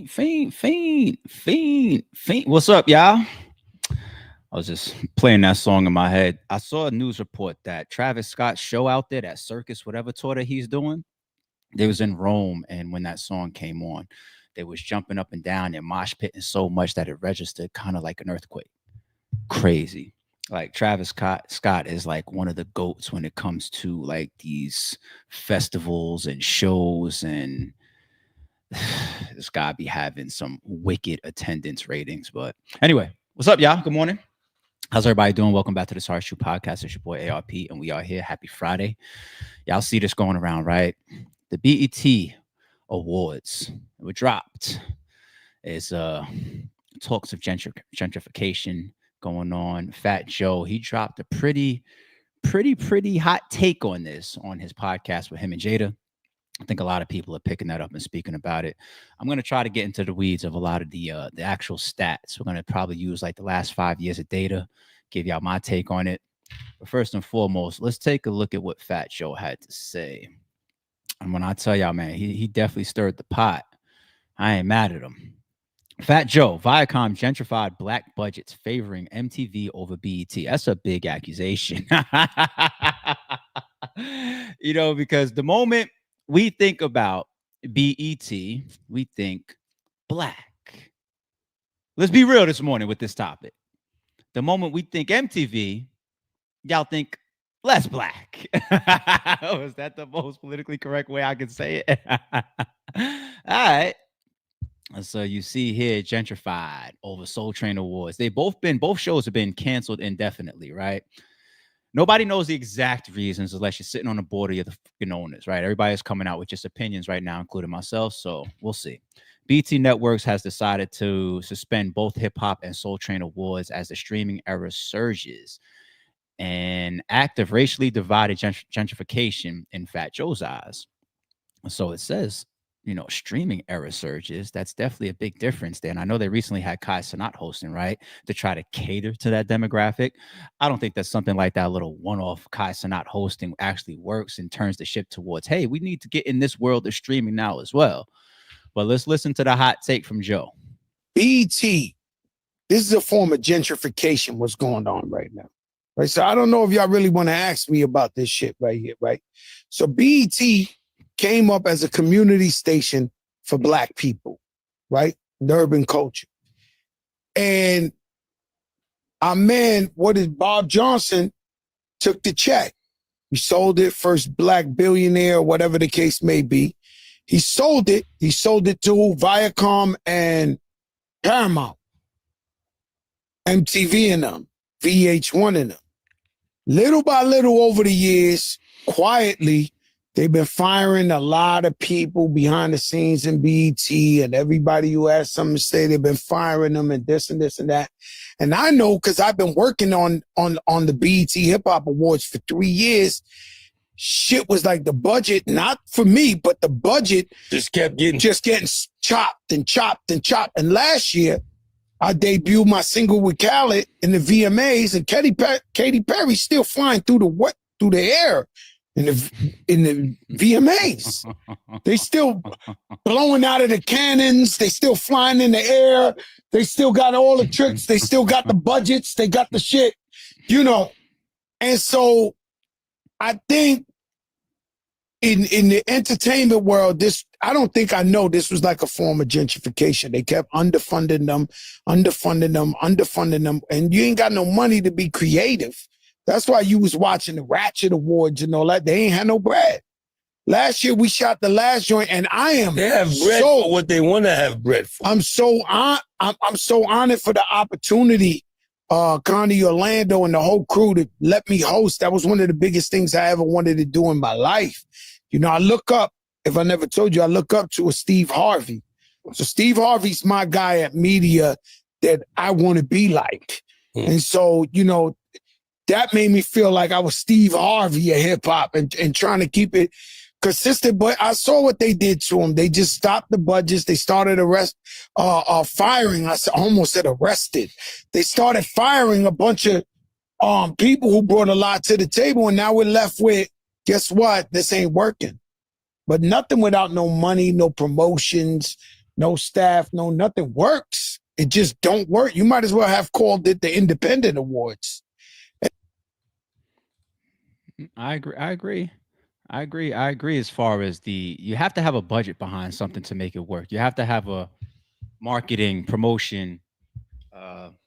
Fiend. What's up, y'all? I was just playing that song in my head. I saw a news report that Travis Scott's show out there, that circus, whatever tour that he's doing, they was in Rome, and when that song came on, they was jumping up and down and mosh pitting so much that it registered kind of like an earthquake. Crazy. Like Travis Scott is like one of the goats when it comes to like these festivals and shows, and this guy be having some wicked attendance ratings. But anyway, what's up, y'all? Good morning. How's everybody doing? Welcome back to the Sharpe Podcast. It's your boy ARP, and we are here. Happy Friday. Y'all see this going around, right? The BET Awards were dropped. It's talks of gentrification going on. Fat Joe, he dropped a pretty hot take on this on his podcast with him and Jada. I think a lot of people are picking that up and speaking about it. I'm going to try to get into the weeds of a lot of the actual stats. We're going to probably use like the last 5 years of data, give y'all my take on it. But first and foremost, let's take a look at what Fat Joe had to say. And when I tell y'all, man, he definitely stirred the pot. I ain't mad at him. Fat Joe, Viacom gentrified black budgets favoring MTV over BET. That's a big accusation. Because the moment we think about BET, we think black. Let's be real this morning with this topic. The moment we think MTV, y'all think less black. Is that the most politically correct way I can say it? All right. So you see here, gentrified over Soul Train Awards. Both shows have been canceled indefinitely, right? Nobody knows the exact reasons unless you're sitting on the board of the fucking owners, right? Everybody's coming out with just opinions right now, including myself. So we'll see. BT Networks has decided to suspend both Hip Hop and Soul Train Awards as the streaming era surges. An act of racially divided gentrification in Fat Joe's eyes. So it says, streaming era surges. That's definitely a big difference there. And I know they recently had Kai Cenat hosting, right, to try to cater to that demographic. I don't think that something like that little one-off Kai Cenat hosting actually works and turns the ship towards, hey, we need to get in this world of streaming now as well. But let's listen to the hot take from Joe. BET, this is a form of gentrification, what's going on right now. Right. So I don't know if y'all really want to ask me about this shit right here, right? So BET came up as a community station for black people, right? The urban culture. And our man, Bob Johnson, took the check. He sold it, first black billionaire, whatever the case may be. He sold it to Viacom and Paramount, MTV and them, VH1 and them. Little by little over the years, quietly, they've been firing a lot of people behind the scenes in BET, and everybody who has something to say, they've been firing them and this and that. And I know because I've been working on the BET Hip Hop Awards for 3 years. Shit was like the budget, not for me, but the budget just getting chopped and chopped and chopped. And last year, I debuted my single with Khaled in the VMAs, and Katy Perry's still flying through the air in the VMAs. They still blowing out of the cannons. They still flying in the air. They still got all the tricks. They still got the budgets. They got the shit, And so I think in the entertainment world, I don't think I know this was like a form of gentrification. They kept underfunding them, and you ain't got no money to be creative. That's why you was watching the Ratchet Awards and all that. They ain't had no bread. Last year we shot the last joint, and They have bread for what they want to have bread for. I'm so honored for the opportunity, Connie Orlando and the whole crew to let me host. That was one of the biggest things I ever wanted to do in my life. I look up, if I never told you, I look up to a Steve Harvey. So Steve Harvey's my guy at media that I want to be like. And so, that made me feel like I was Steve Harvey of hip hop and trying to keep it consistent. But I saw what they did to him. They just stopped the budgets. They started firing. I almost said arrested. They started firing a bunch of people who brought a lot to the table. And now we're left with, guess what? This ain't working. But nothing without no money, no promotions, no staff, no nothing works. It just don't work. You might as well have called it the Independent Awards. I agree. I agree. As far as you have to have a budget behind something to make it work. You have to have a marketing promotion.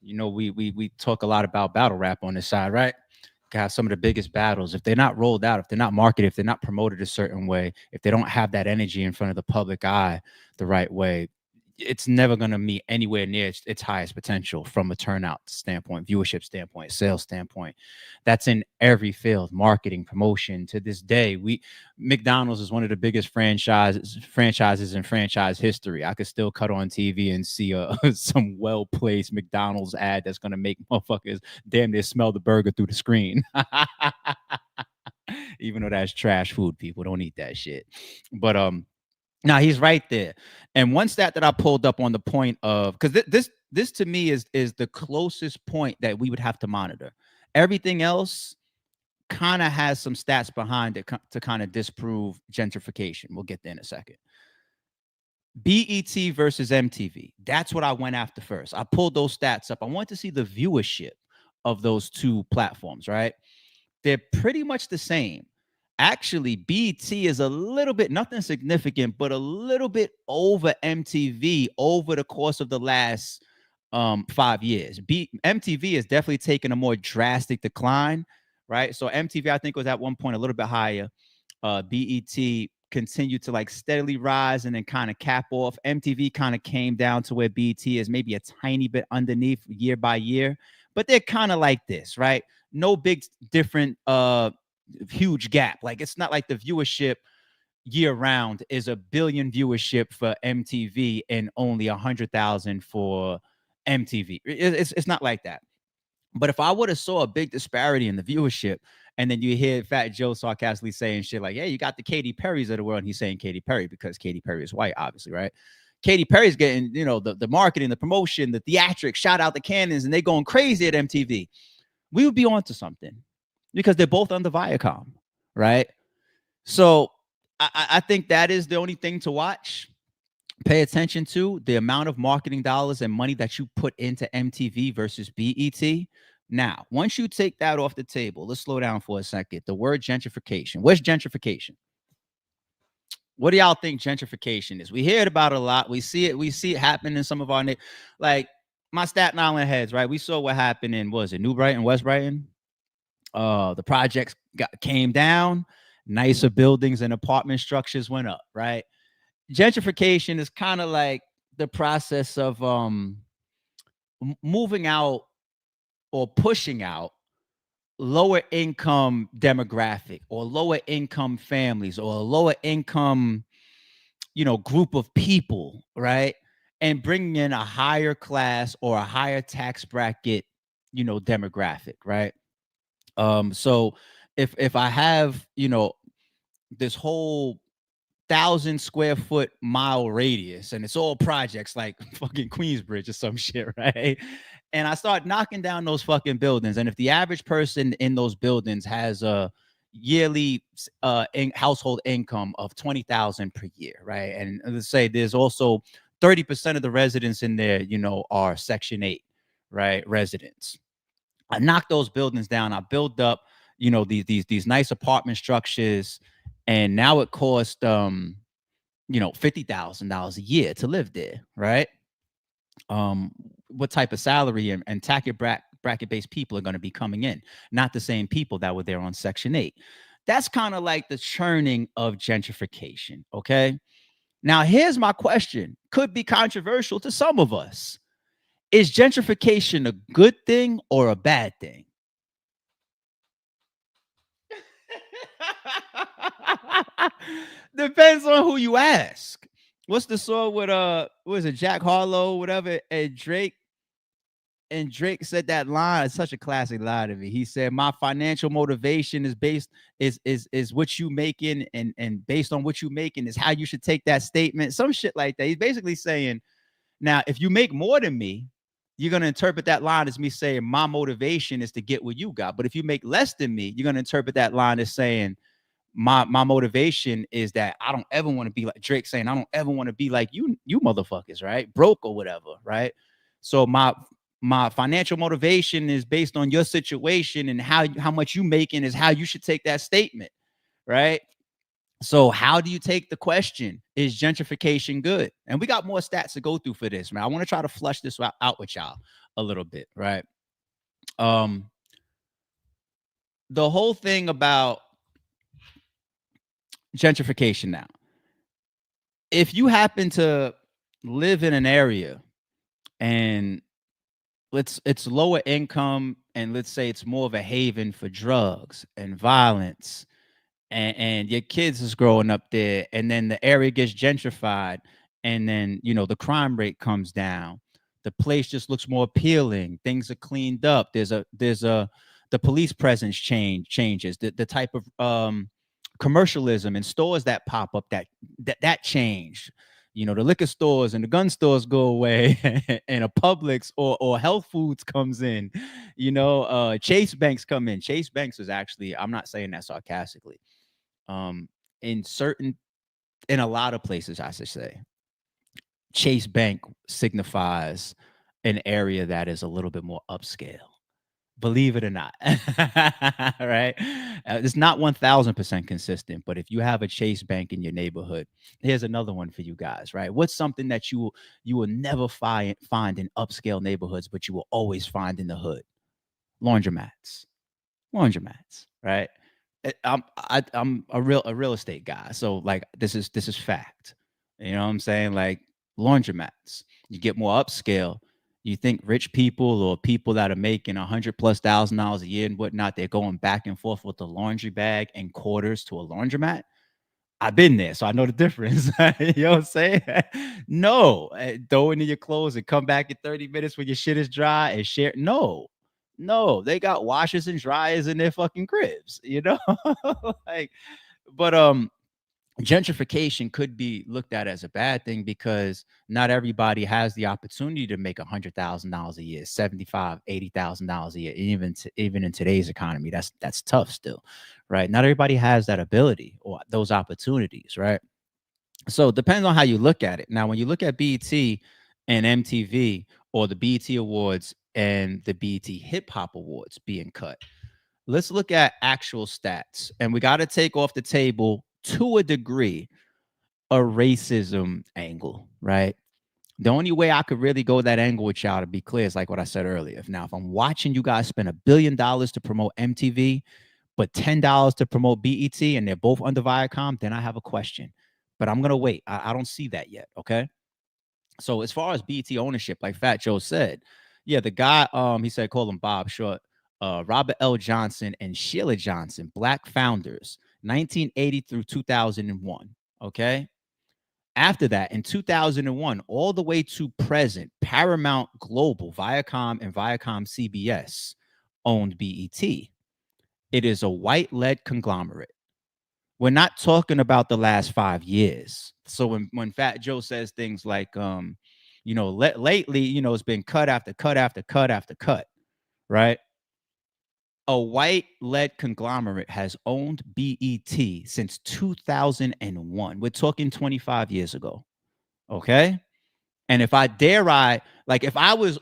We talk a lot about battle rap on this side, right? Have some of the biggest battles. If they're not rolled out, if they're not marketed, if they're not promoted a certain way, if they don't have that energy in front of the public eye the right way, it's never going to meet anywhere near its highest potential from a turnout standpoint, viewership standpoint, sales standpoint. That's in every field, marketing, promotion. To this day, McDonald's is one of the biggest franchises in franchise history. I could still cut on TV and see some well-placed McDonald's ad that's going to make motherfuckers damn near smell the burger through the screen. Even though that's trash food, people don't eat that shit. But now he's right there. And one stat that I pulled up on the point of, because this to me is the closest point that we would have to monitor. Everything else kind of has some stats behind it to kind of disprove gentrification. We'll get there in a second. BET versus MTV. That's what I went after first. I pulled those stats up. I wanted to see the viewership of those two platforms, right? They're pretty much the same. Actually, BET is a little bit, nothing significant, but a little bit over MTV over the course of the last 5 years. MTV has definitely taken a more drastic decline, right? So MTV, I think, was at one point a little bit higher. BET continued to like steadily rise and then kind of cap off. MTV kind of came down to where BET is maybe a tiny bit underneath year by year, but they're kind of like this, right? No big different huge gap. Like it's not like the viewership year round is a billion viewership for MTV and only 100,000 for MTV. It's not like that. But if I would have saw a big disparity in the viewership, and then you hear Fat Joe sarcastically saying shit like, "Hey, you got the Katy Perrys of the world," and he's saying Katy Perry because Katy Perry is white, obviously, right? Katy Perry's getting, the marketing, the promotion, the theatrics, shout out the cannons, and they going crazy at MTV. We would be onto something because they're both under Viacom, right? So I think that is the only thing to watch. Pay attention to the amount of marketing dollars and money that you put into MTV versus BET. Now, once you take that off the table, let's slow down for a second. The word gentrification. What's gentrification? What do y'all think gentrification is? We hear it about it a lot. We see it happen in some of our like my Staten Island heads, right? We saw what happened in, was it New Brighton, West Brighton? The projects came down, nicer buildings and apartment structures went up, right? Gentrification is kind of like the process of moving out or pushing out lower income demographic or lower income families or a lower income, group of people, right? And bringing in a higher class or a higher tax bracket, demographic, right? So if I have, this whole 1,000 square foot mile radius and it's all projects like fucking Queensbridge or some shit, right? And I start knocking down those fucking buildings. And if the average person in those buildings has a yearly household income of 20,000 per year, right? And let's say there's also 30% of the residents in there, are Section 8, right? Residents. I knock those buildings down. I build up, these nice apartment structures, and now it costs $50,000 a year to live there, right? What type of salary and tax bracket-based people are going to be coming in? Not the same people that were there on Section 8. That's kind of like the churning of gentrification, okay? Now, here's my question. Could be controversial to some of us. Is gentrification a good thing or a bad thing? Depends on who you ask. What's the song with what is it, Jack Harlow, whatever, and Drake said that line. It's such a classic line to me. He said, "My financial motivation is based is what you making, and based on what you making is how you should take that statement." Some shit like that. He's basically saying, now, if you make more than me, you're going to interpret that line as me saying my motivation is to get what you got. But if you make less than me, you're going to interpret that line as saying my motivation is that I don't ever want to be like Drake saying, I don't ever want to be like you motherfuckers, right? Broke or whatever, right? So my financial motivation is based on your situation, and how much you making is how you should take that statement, right? So how do you take the question, is gentrification good? And we got more stats to go through for this, man. I want to try to flush this out with y'all a little bit, right? The whole thing about gentrification now, if you happen to live in an area and it's lower income, and let's say it's more of a haven for drugs and violence, and your kids is growing up there, and then the area gets gentrified, and then the crime rate comes down, the place just looks more appealing, things are cleaned up, there's a the police presence changes, the type of commercialism and stores that pop up that change. The liquor stores and the gun stores go away, and a Publix or health foods comes in. Chase Banks come in. Chase Banks is actually, I'm not saying that sarcastically, um in a lot of places, I should say, Chase Bank signifies an area that is a little bit more upscale, believe it or not. Right? It's not 1000% consistent, but if you have a Chase Bank in your neighborhood, here's another one for you guys, right? What's something that you will never find in upscale neighborhoods, but you will always find in the hood? Laundromats. Right? I'm a real estate guy, so like this is fact. You know what I'm saying? Like laundromats, you get more upscale. You think rich people or people that are making $100,000+ a year and whatnot, they're going back and forth with a laundry bag and quarters to a laundromat? I've been there, so I know the difference. You know what I'm saying? No, throw it in your clothes and come back in 30 minutes when your shit is dry and share. No, they got washers and dryers in their fucking cribs, like, but gentrification could be looked at as a bad thing because not everybody has the opportunity to make $100,000 a year, 75, $80,000 a year. Even in today's economy, that's tough still, right? Not everybody has that ability or those opportunities, right? So it depends on how you look at it. Now, when you look at BET and MTV, or the BET Awards and the BET Hip Hop Awards being cut, let's look at actual stats. And we got to take off the table, to a degree, a racism angle, right? The only way I could really go that angle with y'all, to be clear, is like what I said earlier. If I'm watching you guys spend $1 billion to promote MTV, but $10 to promote BET, and they're both under Viacom, then I have a question. But I'm going to wait. I don't see that yet, okay? So as far as BET ownership, like Fat Joe said, yeah, the guy, he said, call him Bob Short, Robert L. Johnson and Sheila Johnson, Black founders, 1980 through 2001. Okay. After that, in 2001, all the way to present, Paramount Global, Viacom, and Viacom CBS owned BET. It is a white-led conglomerate. We're not talking about the last 5 years. So when Fat Joe says things like, lately, it's been cut after cut after cut after cut, right? A white-led conglomerate has owned BET since 2001. We're talking 25 years ago, okay? And if I was,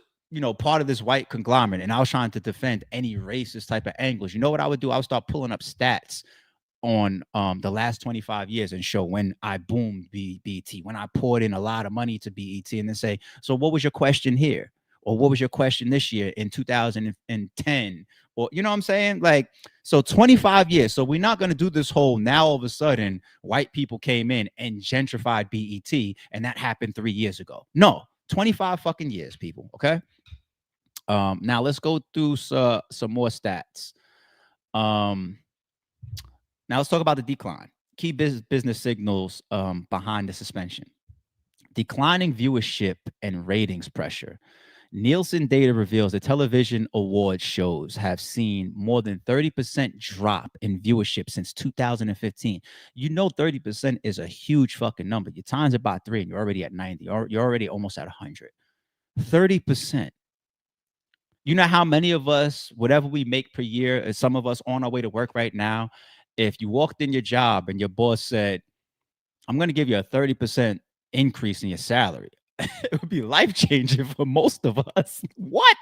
part of this white conglomerate and I was trying to defend any racist type of angles, you know what I would do? I would start pulling up stats on the last 25 years and show when I boomed BET, when I poured in a lot of money to BET, and then say, so what was your question here? Or what was your question this year in 2010? Or, you know what I'm saying? Like, so 25 years. So we're not going to do this whole, now all of a sudden white people came in and gentrified BET and that happened 3 years ago. No, 25 fucking years, people. Okay. Now let's go through some more stats. Now let's talk about the decline. Key business signals behind the suspension. Declining viewership and ratings pressure. Nielsen data reveals that television award shows have seen more than 30% drop in viewership since 2015. 30% is a huge fucking number. You times it by 3 and you're already at 90. You're already almost at 100. 30%. You know how many of us, whatever we make per year, some of us on our way to work right now, if you walked in your job and your boss said, I'm going to give you a 30% increase in your salary, it would be life-changing for most of us. What?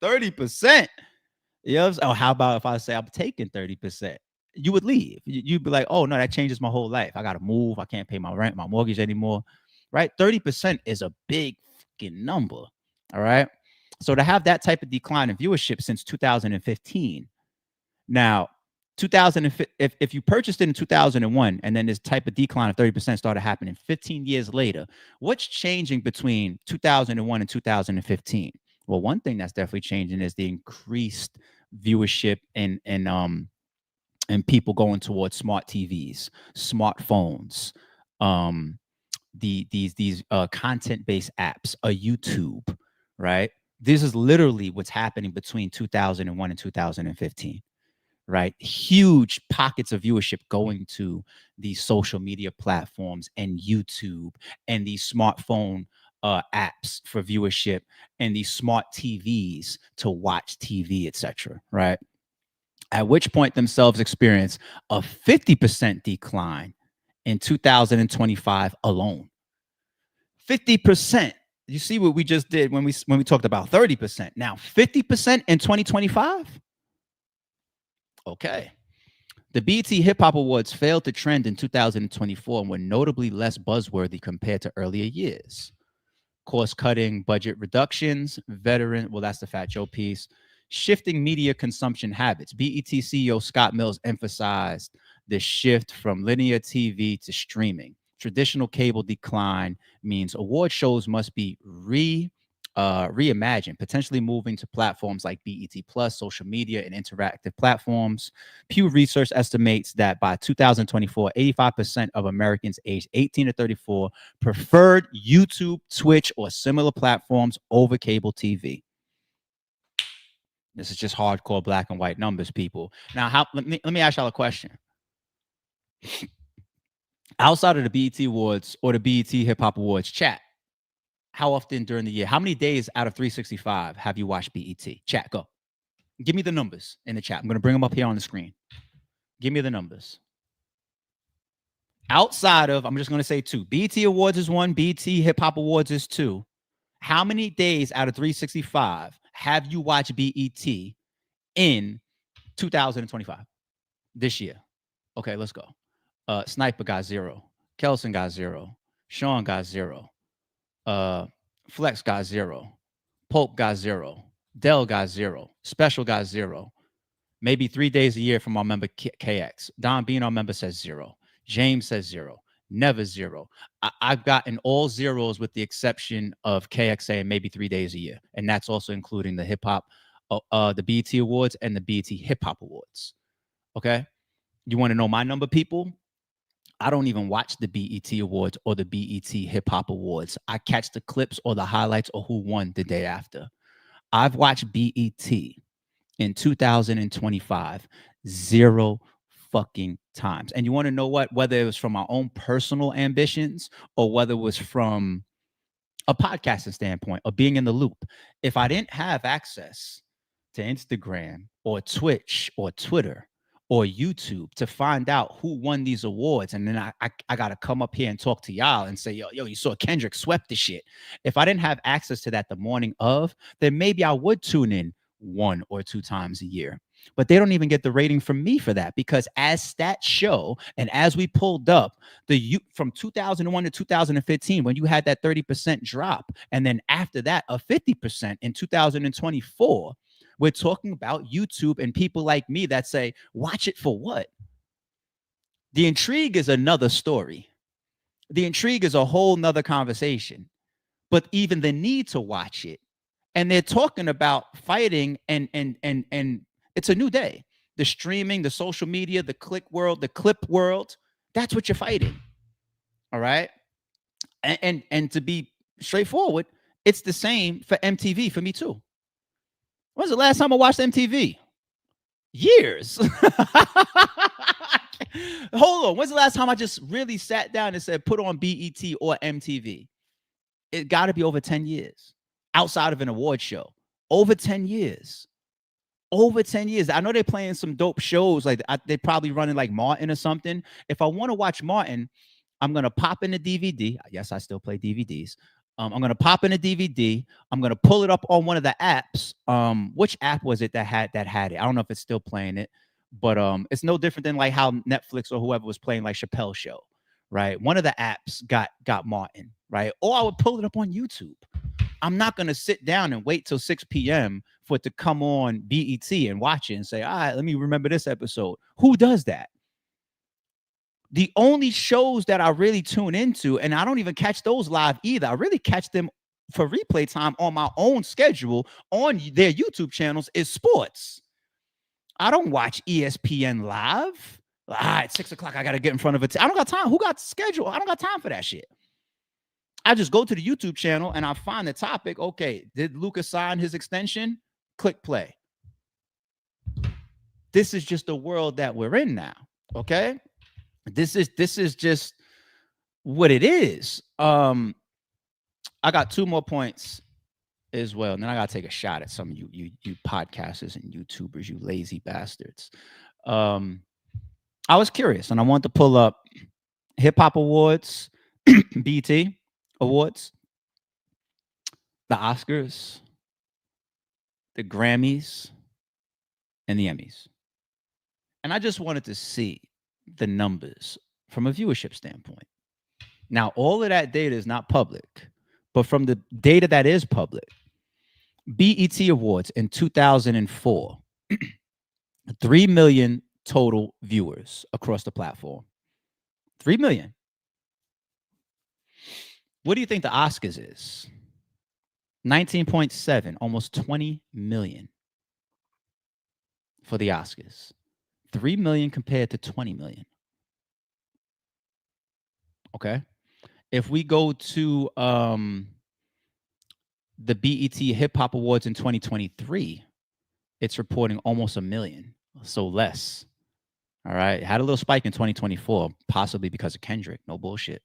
30%? You know, oh, how about if I say I'm taking 30%? You would leave. You'd be like, oh no, that changes my whole life. I gotta move. I can't pay my rent, my mortgage anymore. Right? 30% is a big fucking number. All right. So to have that type of decline in viewership since 2015. Now, 2000, if you purchased it in 2001 and then this type of decline of 30% started happening 15 years later, what's changing between 2001 and 2015? Well, one thing that's definitely changing is the increased viewership and people going towards smart TVs, smartphones, these content-based apps, a YouTube, right? This is literally what's happening between 2001 and 2015. Right? Huge pockets of viewership going to these social media platforms and YouTube and these smartphone apps for viewership and these smart TVs to watch TV, etc. Right? At which point themselves experience a 50% decline in 2025 alone. 50%. You see what we just did when we talked about 30%. Now 50% in 2025. Okay. The BET Hip Hop Awards failed to trend in 2024 and were notably less buzzworthy compared to earlier years. Cost cutting, budget reductions, well, that's the Fat Joe piece. Shifting media consumption habits. BET CEO Scott Mills emphasized the shift from linear TV to streaming. Traditional cable decline means award shows must be reimagined, potentially moving to platforms like BET Plus, social media, and interactive platforms. Pew Research estimates that by 2024, 85% of Americans aged 18 to 34 preferred YouTube, Twitch, or similar platforms over cable TV. This is just hardcore black and white numbers, people. Now, let me ask y'all a question. Outside of the BET Awards or the BET Hip Hop Awards, chat, how often during the year, how many days out of 365 have you watched BET? Chat, go. Give me the numbers in the chat. I'm going to bring them up here on the screen. Give me the numbers. Outside of, I'm just going to say 2. BET Awards is 1. BET Hip Hop Awards is 2. How many days out of 365 have you watched BET in 2025? This year. Okay, let's go. Sniper got 0. Kelson got 0. Sean got 0. Flex got 0. Pope got 0. Dell got 0. Special got 0. Maybe 3 days a year from our member KX. Don Bean, our member, says 0. James says 0. Never 0. I've gotten all zeros with the exception of KXA and maybe 3 days a year. And that's also including the hip hop, the BET Awards and the BET Hip Hop Awards. Okay? You want to know my number, people? I don't even watch the BET Awards or the BET Hip Hop Awards. I catch the clips or the highlights or who won the day after. I've watched BET in 2025 0 fucking times. And you want to know what? Whether it was from my own personal ambitions or whether it was from a podcasting standpoint or being in the loop. If I didn't have access to Instagram or Twitch or Twitter or YouTube to find out who won these awards, and then I got to come up here and talk to y'all and say, yo, you saw Kendrick swept the shit. If I didn't have access to that the morning of, then maybe I would tune in 1 or 2 times a year. But they don't even get the rating from me for that, because as stats show, and as we pulled up, from 2001 to 2015, when you had that 30% drop, and then after that, a 50% in 2024, we're talking about YouTube and people like me that say, watch it for what? The intrigue is another story. The intrigue is a whole nother conversation. But even the need to watch it, and they're talking about fighting and it's a new day. The streaming, the social media, the click world, the clip world, that's what you're fighting. All right. And to be straightforward, it's the same for MTV for me too. When's the last time I watched MTV? Years. Hold on. When's the last time I just really sat down and said, put on BET or MTV? It got to be over 10 years outside of an award show. Over 10 years. Over 10 years. I know they're playing some dope shows. Like they're probably running like Martin or something. If I want to watch Martin, I'm going to pop in the DVD. Yes, I still play DVDs. I'm going to pop in a DVD. I'm going to pull it up on one of the apps. Which app was it that had it? I don't know if it's still playing it, but it's no different than like how Netflix or whoever was playing like Chappelle Show, right? One of the apps got Martin, right? Or I would pull it up on YouTube. I'm not going to sit down and wait till 6 p.m. for it to come on BET and watch it and say, all right, let me remember this episode. Who does that? The only shows that I really tune into, and I don't even catch those live either. I really catch them for replay time on my own schedule on their YouTube channels, is sports. I don't watch ESPN live. All right, 6 o'clock, I got to get in front of it. I don't got time. Who got schedule? I don't got time for that shit. I just go to the YouTube channel and I find the topic. Okay, did Luka sign his extension? Click play. This is just the world that we're in now. Okay, this is just what it is. I got 2 more points as well, and then I gotta take a shot at some of you podcasters and YouTubers, you lazy bastards. I was curious and I wanted to pull up Hip Hop Awards, BT Awards, the Oscars, the Grammys, and the Emmys. And I just wanted to see the numbers from a viewership standpoint. Now, all of that data is not public, but from the data that is public, BET Awards in 2004, 3 million total viewers across the platform. 3 million. What do you think the Oscars is? 19.7, almost 20 million for the Oscars. 3 million compared to 20 million. Okay. If we go to the BET Hip Hop Awards in 2023, it's reporting almost 1 million, so less. All right. It had a little spike in 2024, possibly because of Kendrick. No bullshit.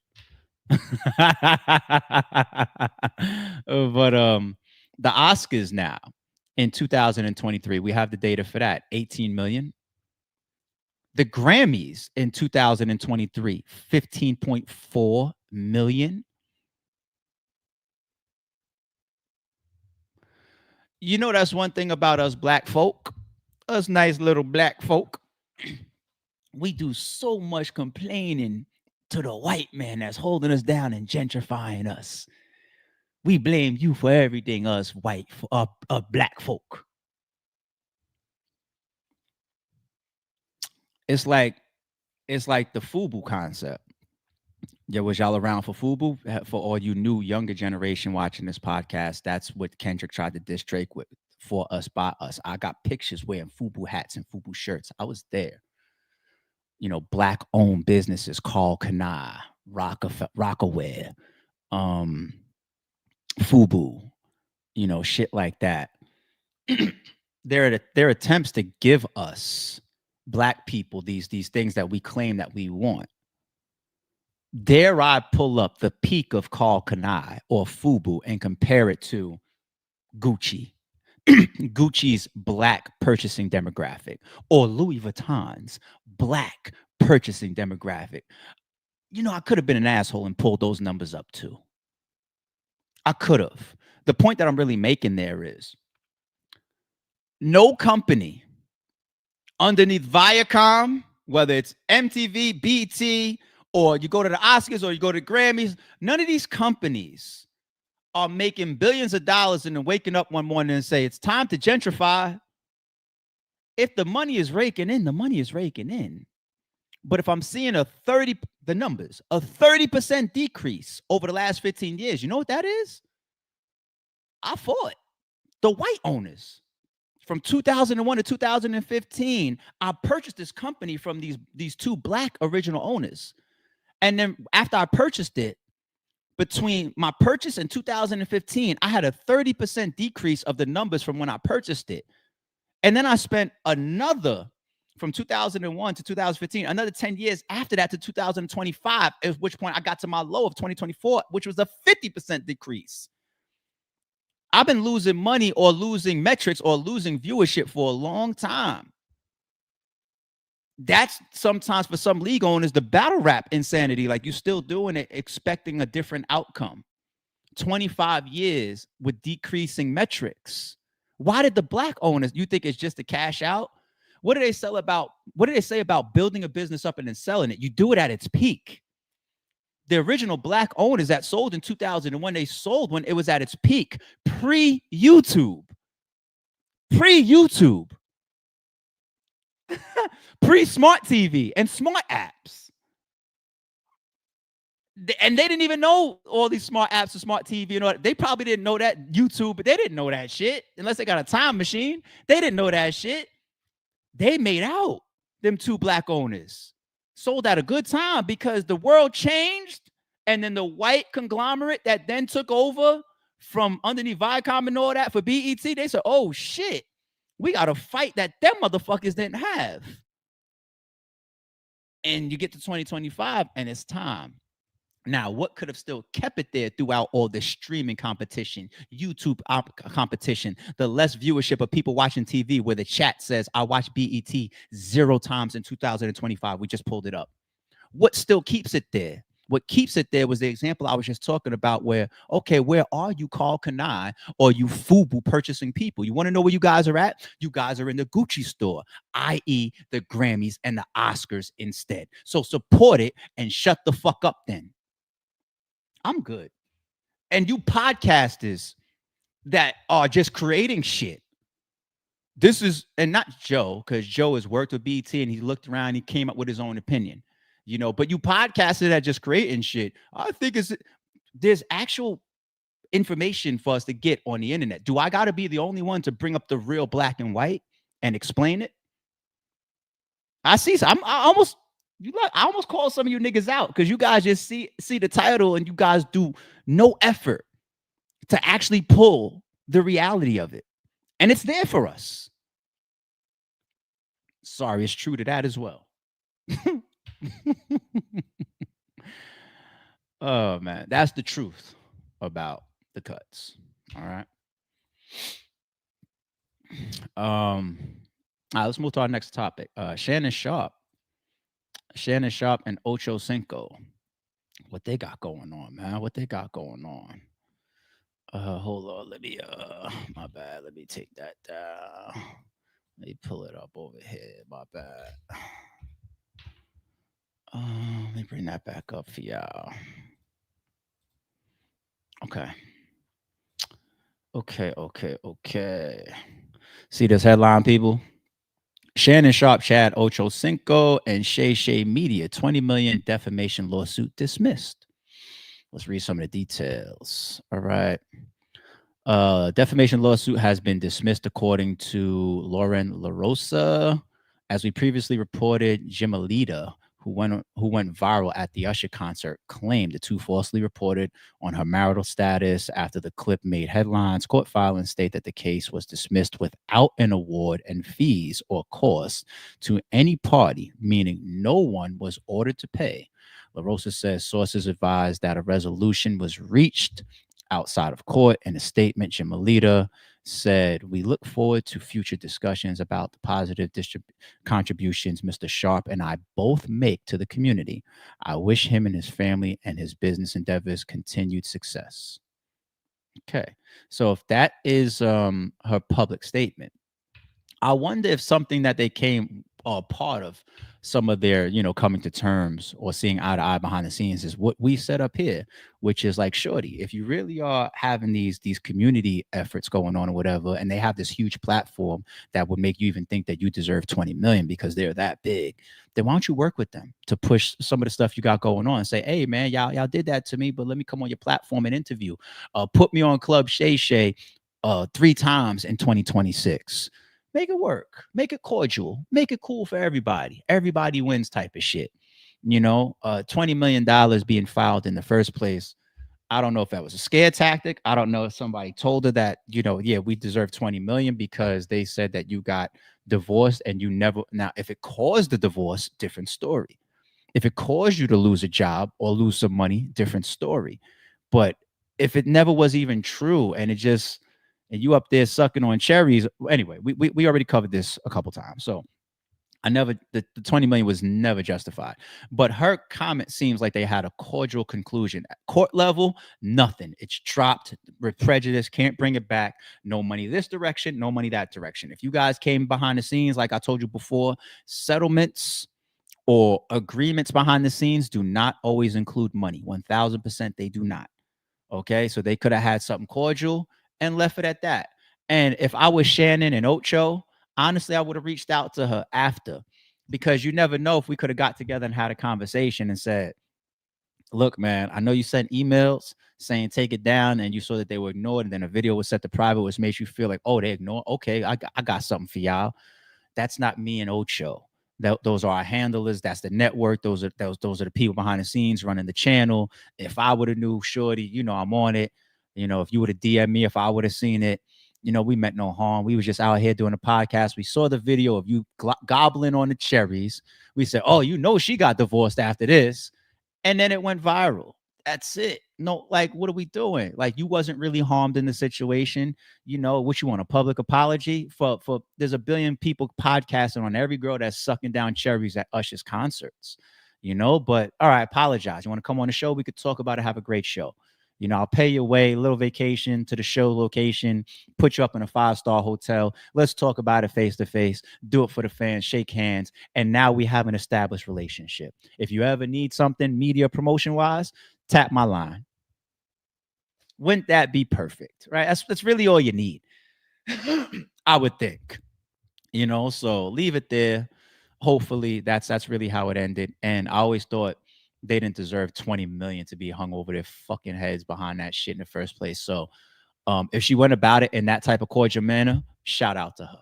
But the Oscars now in 2023, we have the data for that, 18 million. The Grammys in 2023, 15.4 million. You know, that's one thing about us black folk, us nice little black folk. We do so much complaining to the white man that's holding us down and gentrifying us. We blame you for everything, us white, black folk. It's like the FUBU concept. Yeah, was y'all around for FUBU? For all you new younger generation watching this podcast, that's what Kendrick tried to diss Drake with, for us, by us. I got pictures wearing FUBU hats and FUBU shirts. I was there. You know, black-owned businesses, Carl Kanai, Rockaware, FUBU, you know, shit like that. There are attempts to give us black people these things that we claim that we want. Dare I pull up the peak of Carl Kanai or FUBU and compare it to Gucci, Gucci's black purchasing demographic, or Louis Vuitton's black purchasing demographic? You know, I could have been an asshole and pulled those numbers up too. I could have. The point that I'm really making there is no company underneath Viacom, whether it's MTV, BT, or you go to the Oscars or you go to the Grammys, none of these companies are making billions of dollars and then waking up one morning and say, it's time to gentrify. If the money is raking in, the money is raking in. But if I'm seeing a 30% decrease over the last 15 years, you know what that is? I fought the white owners. From 2001 to 2015, I purchased this company from these 2 black original owners. And then after I purchased it, between my purchase and 2015, I had a 30% decrease of the numbers from when I purchased it. And then I spent another, from 2001 to 2015, another 10 years after that to 2025, at which point I got to my low of 2024, which was a 50% decrease. I've been losing money or losing metrics or losing viewership for a long time. That's sometimes for some league owners the battle rap insanity. Like, you're still doing it expecting a different outcome. 25 years with decreasing metrics. Why did the black owners, you think it's just to cash out? What do they say about building a business up and then selling it? You do it at its peak. The original black owners that sold in 2001, they sold when it was at its peak, pre-YouTube, pre-smart TV and smart apps. And they didn't even know all these smart apps and smart TV. You know, they probably didn't know that YouTube, but they didn't know that shit unless they got a time machine. They didn't know that shit. They made out, them two black owners. Sold at a good time because the world changed, and then the white conglomerate that then took over from underneath Viacom and all that for BET, they said, oh shit, we got a fight that them motherfuckers didn't have. And you get to 2025 and it's time. Now, what could have still kept it there throughout all the streaming competition, YouTube competition, the less viewership of people watching TV, where the chat says, I watched BET 0 times in 2025. We just pulled it up. What still keeps it there? What keeps it there was the example I was just talking about where, okay, where are you, Carl Kanai, or you FUBU purchasing people? You want to know where you guys are at? You guys are in the Gucci store, i.e. the Grammys and the Oscars instead. So support it and shut the fuck up then. I'm good. And you podcasters that are just creating shit. This is, and not Joe, because Joe has worked with BT and he looked around, he came up with his own opinion, you know, but you podcasters that just creating shit, I think there's actual information for us to get on the internet. Do I got to be the only one to bring up the real black and white and explain it? I see. I almost call some of you niggas out because you guys just see the title and you guys do no effort to actually pull the reality of it. And it's there for us. Sorry, it's true to that as well. Oh, man. That's the truth about the cuts. All right. All right, let's move to our next topic. Shannon Sharpe and Ocho Cinco. What they got going on, man? What they got going on? Hold on. Let me my bad. Let me take that down. Let me pull it up over here. My bad. Let me bring that back up for y'all. Okay. See this headline, people? Shannon Sharpe, Chad Ocho Cinco, and Shay Media, 20 million defamation lawsuit dismissed. Let's read some of the details. All right. Defamation lawsuit has been dismissed according to Lauren LaRosa. As we previously reported, Gille, who went viral at the Usher concert, claimed the two falsely reported on her marital status after the clip made headlines. Court filings state that the case was dismissed without an award and fees or costs to any party, meaning no one was ordered to pay. LaRosa says sources advised that a resolution was reached outside of court. In a statement, Gille said, "We look forward to future discussions about the positive contributions Mr. Sharpe and I both make to the community. I wish him and his family and his business endeavors continued success." Okay, so if that is her public statement, I wonder if something that they came part of some of their, coming to terms or seeing eye to eye behind the scenes is what we set up here, which is like, shorty, if you really are having these community efforts going on or whatever, and they have this huge platform that would make you even think that you deserve 20 million because they're that big, then why don't you work with them to push some of the stuff you got going on and say, hey man, y'all did that to me, but let me come on your platform and interview. Put me on Club Shay 3 times in 2026. Make it work, make it cordial, make it cool for everybody. Everybody wins type of shit. $20 million being filed in the first place. I don't know if that was a scare tactic. I don't know if somebody told her that, yeah, we deserve 20 million because they said that you got divorced and you never. Now, if it caused the divorce, different story. If it caused you to lose a job or lose some money, different story. But if it never was even true and it just and you up there sucking on cherries. Anyway, we already covered this a couple times. So the 20 million was never justified. But her comment seems like they had a cordial conclusion. At court level, nothing. It's dropped with prejudice, can't bring it back. No money this direction, no money that direction. If you guys came behind the scenes, like I told you before, settlements or agreements behind the scenes do not always include money. 1000% they do not. Okay, so they could have had something cordial and left it at that. And if I was Shannon and Ocho, honestly, I would have reached out to her after, because you never know if we could have got together and had a conversation and said, look, man, I know you sent emails saying take it down, and you saw that they were ignored, and then a video was set to private, which makes you feel like, oh, they ignored. Okay, I got something for y'all. That's not me and Ocho. Those are our handlers. That's the network. Those are the people behind the scenes running the channel. If I would have knew Shorty, you know, I'm on it. You know, if you would have DM'd me, if I would have seen it, you know, we meant no harm. We was just out here doing a podcast. We saw the video of you gobbling on the cherries. We said, oh, you know, she got divorced after this. And then it went viral. That's it. No, like, what are we doing? Like, you wasn't really harmed in the situation. You know, what you want, a public apology for there's a billion people podcasting on every girl that's sucking down cherries at Usher's concerts, you know, but all right, apologize. You want to come on the show? We could talk about it. Have a great show. You know, I'll pay your way, a little vacation to the show location, put you up in a 5-star hotel. Let's talk about it face to face, do it for the fans, shake hands. And now we have an established relationship. If you ever need something media promotion wise, tap my line. Wouldn't that be perfect? Right? That's really all you need. I would think, you know, so leave it there. Hopefully that's really how it ended. And I always thought they didn't deserve 20 million to be hung over their fucking heads behind that shit in the first place. So if she went about it in that type of cordial manner, shout out to her.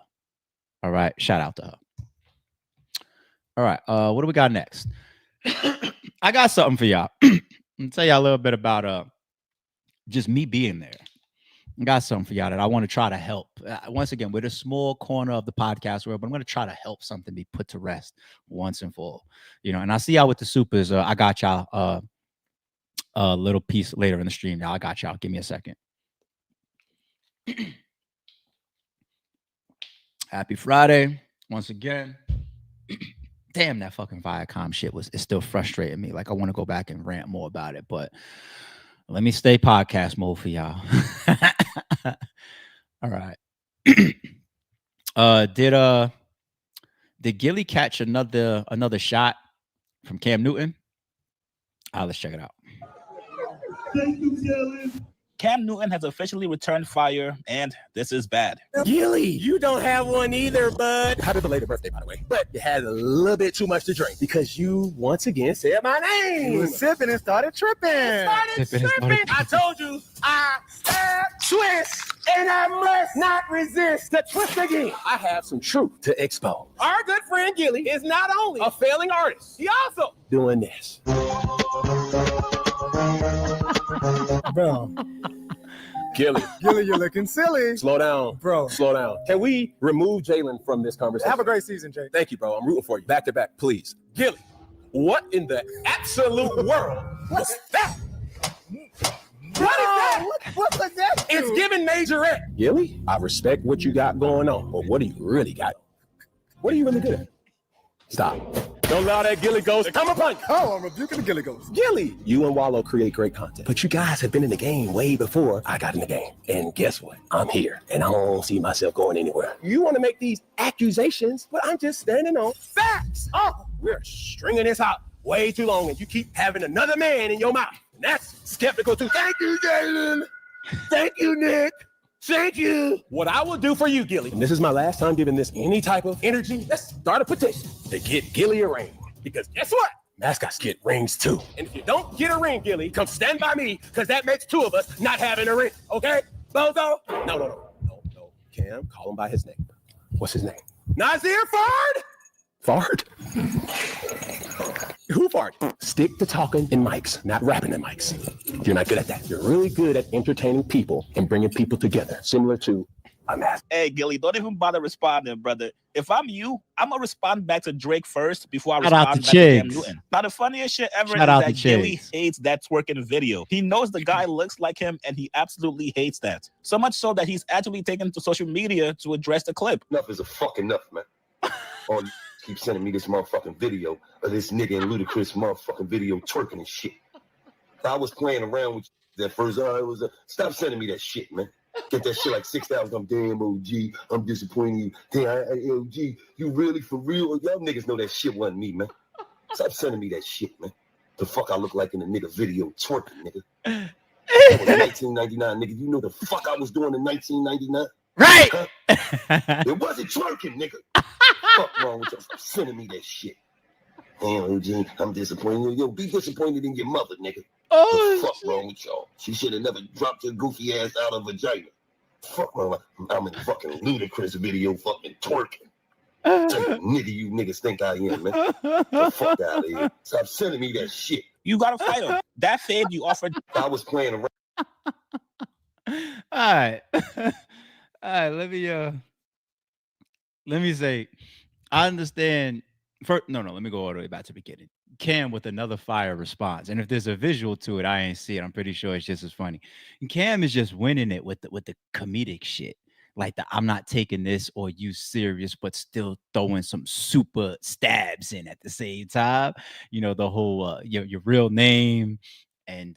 All right. Shout out to her. All right. What do we got next? I got something for y'all. I'll tell y'all a little bit about just me being there. I got something for y'all that I want to try to help. Once again, we're a small corner of the podcast world, but I'm going to try to help something be put to rest once and for all. You know, and I see y'all with the supers. I got y'all a little piece later in the stream. Now I got y'all. Give me a second. Happy Friday once again. Damn, that fucking Viacom shit it's still frustrating me. Like, I want to go back and rant more about it, but let me stay podcast mode for y'all. All right. Did Gille catch another shot from Cam Newton? Let's check it out. Cam Newton has officially returned fire, and this is bad. Gille, you don't have one either, bud. Happy belated birthday, by the way. But you had a little bit too much to drink because you once again said my name. You were sipping and started tripping. I told you, I twist, and I must not resist the twist again. I have some truth to expose. Our good friend Gille is not only a failing artist, he also doing this. Bro. Gille, you're looking silly. Slow down. Bro. Slow down. Can we remove Jalen from this conversation? Have a great season, Jay. Thank you, bro. I'm rooting for you. Back to back, please. Gille, what in the absolute world was that? What is that? What was that? It's giving majorette. Gille, I respect what you got going on, but what do you really got? What are you really good at? Stop. Don't allow that Gille ghost to come upon you. Oh, I'm rebuking the Gille ghost. Gille, you and Wallow create great content, but you guys have been in the game way before I got in the game. And guess what? I'm here, and I don't see myself going anywhere. You want to make these accusations, but I'm just standing on facts. Oh, we're stringing this out way too long, and you keep having another man in your mouth. And that's skeptical too. Thank you, Jalen. Thank you, Nick. Thank you. What I will do for you, Gille, and this is my last time giving this any type of energy, let's start a petition to get Gille a ring. Because guess what? Mascots get rings too. And if you don't get a ring, Gille, come stand by me, because that makes two of us not having a ring. Okay? Bozo? No. Cam, call him by his name. What's his name? Nazir Fard? Fard? Who fart? Stick to talking in mics, not rapping in mics. You're not good at that. You're really good at entertaining people and bringing people together, similar to I'm asking. Hey, Gilly, don't even bother responding, brother. If I'm you, I'm gonna respond back to Drake first before I Shout out to respond back to Cam Chigs. Newton. Now, the funniest shit ever Shout is out to that Gilly Chigs. hates that twerking video. He knows the guy looks like him, and he absolutely hates that. So much so that he's actually taken to social media to address the clip. Enough is a fuck enough, man. All you keep sending me this motherfucking video of this nigga and Ludacris motherfucking video twerking and shit. I was playing around with you that first. Stop sending me that shit, man. Get that shit like 6,000. I'm damn OG. I'm disappointed. Damn, OG. You really for real? Y'all niggas know that shit wasn't me, man. Stop sending me that shit, man. The fuck I look like in the nigga video twerking, nigga. That was 1999, nigga. You know the fuck I was doing in 1999? Right. Huh? It wasn't twerking, nigga. Fuck wrong with you? Stop sending me that shit. Damn, OG. I'm disappointed. Yo, be disappointed in your mother, nigga. Oh, the fuck wrong with y'all? She should have never dropped her goofy ass out of vagina. Fuck wrong. I'm in fucking Ludacris video fucking twerking. Nigga, you niggas think I am, man. The fuck out of here. Stop sending me that shit. You gotta fight him. That fade you offered. I was playing around. All right. All right. Let me say, I understand. First, no, let me go all the way back to the beginning. Cam with another fire response, and if there's a visual to it, I ain't see it. I'm pretty sure it's just as funny. And Cam is just winning it with the comedic shit, like the I'm not taking this or you serious, but still throwing some super stabs in at the same time. You know, the whole your real name, and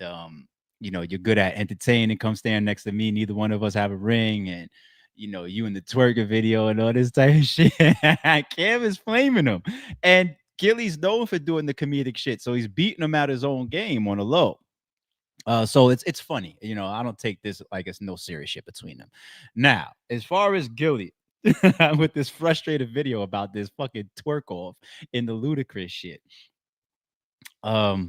you're good at entertaining. Come stand next to me. Neither one of us have a ring, and you in the twerking video and all this type of shit. Cam is flaming him, and Gille's known for doing the comedic shit, so he's beating him at his own game on a low. So it's funny, I don't take this like it's no serious shit between them. Now, as far as Gille with this frustrated video about this fucking twerk off in the Ludacris shit, I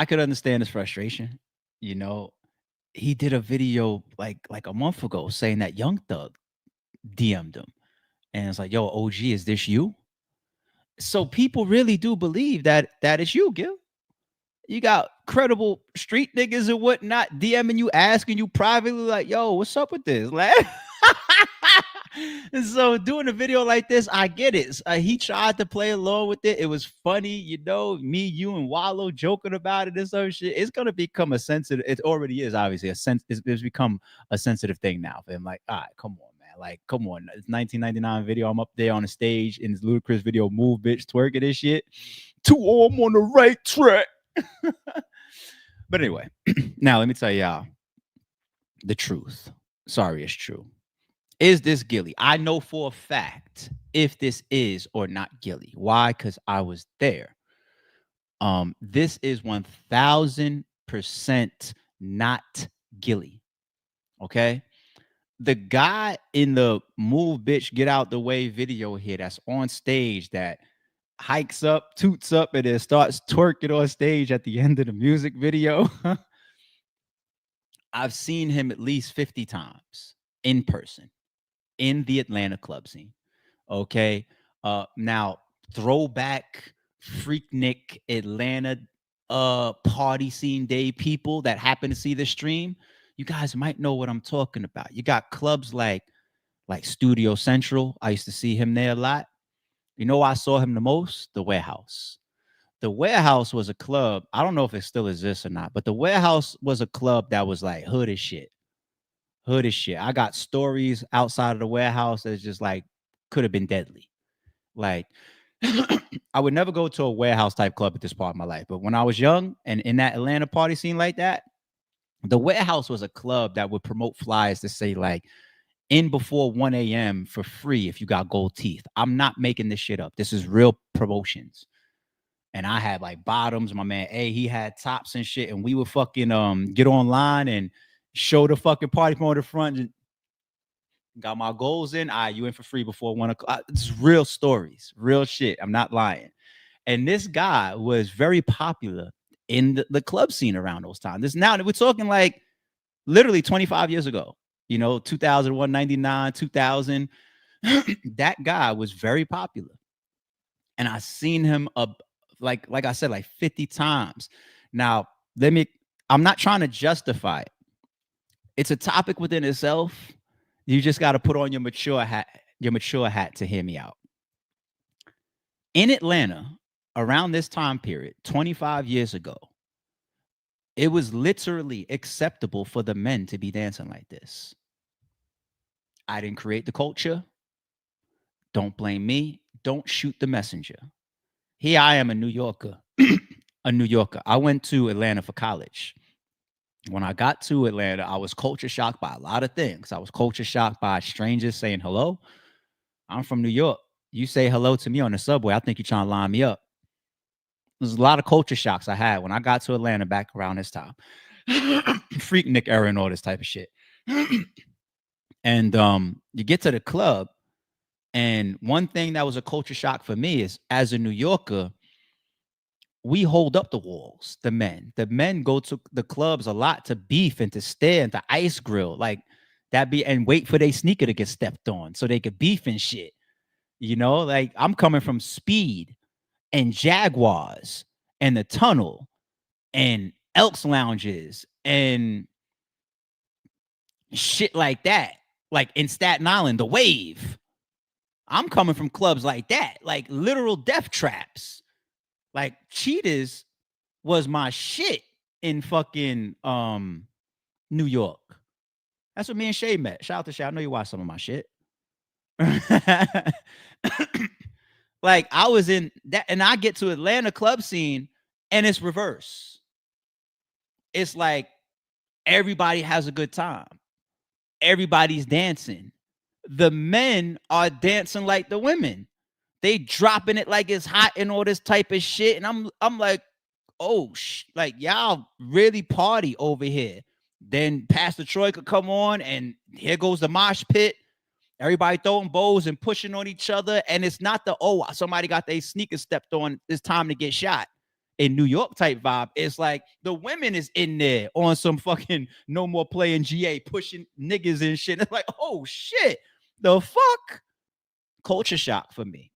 could understand his frustration. He did a video like a month ago saying that Young Thug DM'd him, and it's like, yo, OG, is this you? So people really do believe that it's you, Gil. You got credible street niggas and whatnot DMing you, asking you privately, like, yo, what's up with this, lad? And so doing a video like this, I get it. He tried to play along with it. It was funny, me, you, and Wallow joking about it and some shit. It's gonna become a sensitive. It already is, obviously, it's become a sensitive thing now for him. Like, all right, come on. Like, come on. It's 1999 video. I'm up there on the stage in this Ludacris video. Move, bitch, twerking this shit. I'm on the right track. But anyway, now let me tell y'all the truth. Sorry, it's true. Is this Gille? I know for a fact if this is or not Gille. Why? Because I was there. This is 1000% not Gille. Okay. The guy in the Move Bitch Get Out the Way video here that's on stage that hikes up, toots up, and then starts twerking on stage at the end of the music video. I've seen him at least 50 times in person in the Atlanta club scene. Okay. Now throwback Freaknik Atlanta party scene day people that happen to see the stream. You guys might know what I'm talking about. You got clubs like Studio Central. I used to see him there a lot. I saw him the most? The Warehouse. The Warehouse was a club. I don't know if it still exists or not, but the Warehouse was a club that was like hood as shit. Hood as shit. I got stories outside of the Warehouse that's just like could have been deadly. Like, I would never go to a Warehouse type club at this part of my life. But when I was young and in that Atlanta party scene like that, the Warehouse was a club that would promote flyers to say like in before 1 a.m. for free if you got gold teeth. I'm not making this shit up. This is real promotions. And I had like bottoms. My man A, he had tops and shit. And we would fucking get online and show the fucking party from the front. And got my goals in. You in for free before 1 o'clock. It's real stories, real shit. I'm not lying. And this guy was very popular in the club scene around those times. Now we're talking like literally 25 years ago, 2001, 99, 2000. That guy was very popular. And I seen him like I said, like 50 times. Now, I'm not trying to justify it. It's a topic within itself. You just got to put on your mature hat to hear me out. In Atlanta, around this time period, 25 years ago, it was literally acceptable for the men to be dancing like this. I didn't create the culture. Don't blame me. Don't shoot the messenger. Here I am, a New Yorker. A New Yorker. I went to Atlanta for college. When I got to Atlanta, I was culture shocked by a lot of things. I was culture shocked by strangers saying hello. I'm from New York. You say hello to me on the subway, I think you're trying to line me up. There's a lot of culture shocks I had when I got to Atlanta back around this time. Freaknik era and all this type of shit. And you get to the club, and one thing that was a culture shock for me is, as a New Yorker, we hold up the walls. The men go to the clubs a lot to beef and to stare and to ice grill, like that, and wait for their sneaker to get stepped on so they could beef and shit. You know, like I'm coming from Speed and Jaguars and the Tunnel and Elks Lounges and shit like that. Like in Staten Island, the Wave. I'm coming from clubs like that, like literal death traps. Like Cheetahs was my shit in fucking New York. That's what me and Shay met. Shout out to Shay. I know you watch some of my shit. Like I was in that, and I get to Atlanta club scene and it's reverse. It's like everybody has a good time. Everybody's dancing. The men are dancing like the women. They dropping it like it's hot and all this type of shit. And I'm like, oh, like y'all really party over here. Then Pastor Troy could come on and here goes the mosh pit. Everybody throwing bows and pushing on each other. And it's not the, oh, somebody got their sneakers stepped on, it's time to get shot in New York type vibe. It's like the women is in there on some fucking no more playing GA, pushing niggas and shit. It's like, oh shit, the fuck? Culture shock for me.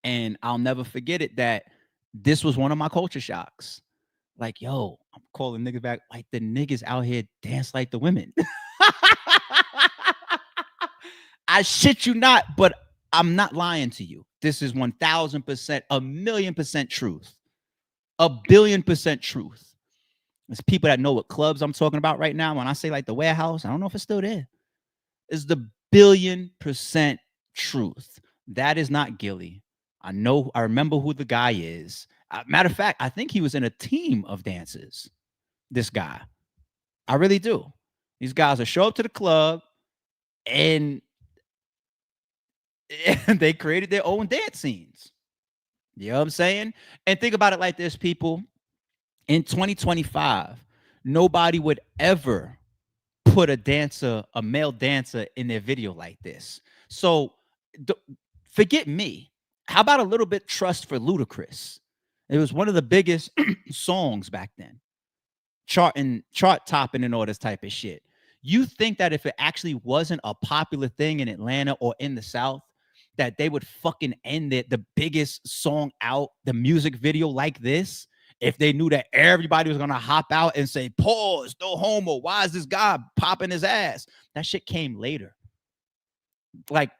And I'll never forget it that this was one of my culture shocks. Like, yo, I'm calling niggas back. Like the niggas out here dance like the women. I shit you not, but I'm not lying to you. This is 1000%, 1,000,000% truth. 1,000,000,000% truth. There's people that know what clubs I'm talking about right now. When I say like the Warehouse, I don't know if it's still there. It's the 1,000,000,000% truth. That is not Gille. I remember who the guy is. Matter of fact, I think he was in a team of dancers. This guy. I really do. These guys will show up to the club and they created their own dance scenes. You know what I'm saying? And think about it like this, people. In 2025, nobody would ever put a male dancer in their video like this. So forget me. How about a little bit Trust for Ludacris? It was one of the biggest songs back then. Chart topping and all this type of shit. You think that if it actually wasn't a popular thing in Atlanta or in the South, that they would fucking end the biggest song out, the music video like this, if they knew that everybody was gonna hop out and say, pause, no homo, why is this guy popping his ass? That shit came later. Like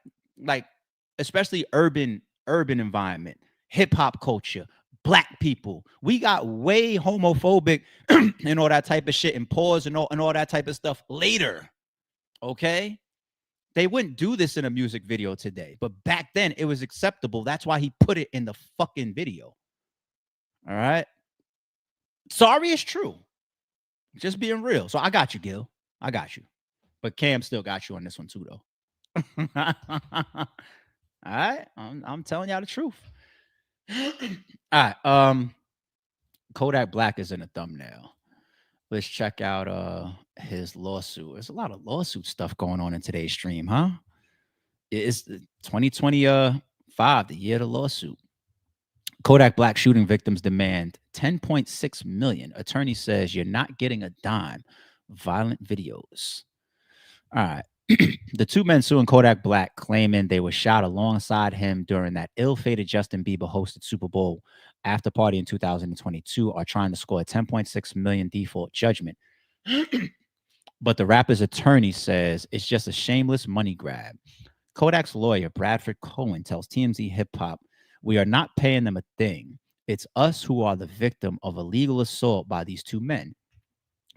especially urban environment, hip-hop culture, Black people. We got way homophobic and all that type of shit and pause and all that type of stuff later. Okay? They wouldn't do this in a music video today, but back then it was acceptable. That's why he put it in the fucking video. All right. Sorry, it's true. Just being real. So I got you, Gil. I got you. But Cam still got you on this one too, though. All right. I'm telling y'all the truth. All right. Kodak Black is in the thumbnail. Let's check out his lawsuit. There's a lot of lawsuit stuff going on in today's stream, huh? It's 2025, the year of the lawsuit. Kodak Black shooting victims demand $10.6 million. Attorney says you're not getting a dime. Violent videos. All right. The two men suing Kodak Black, claiming they were shot alongside him during that ill-fated Justin Bieber hosted Super Bowl after party in 2022, are trying to score a $10.6 million default judgment But the rapper's attorney says it's just a shameless money grab. Kodak's lawyer, Bradford Cohen, tells TMZ Hip Hop, "We are not paying them a thing. It's us who are the victim of illegal assault by these two men."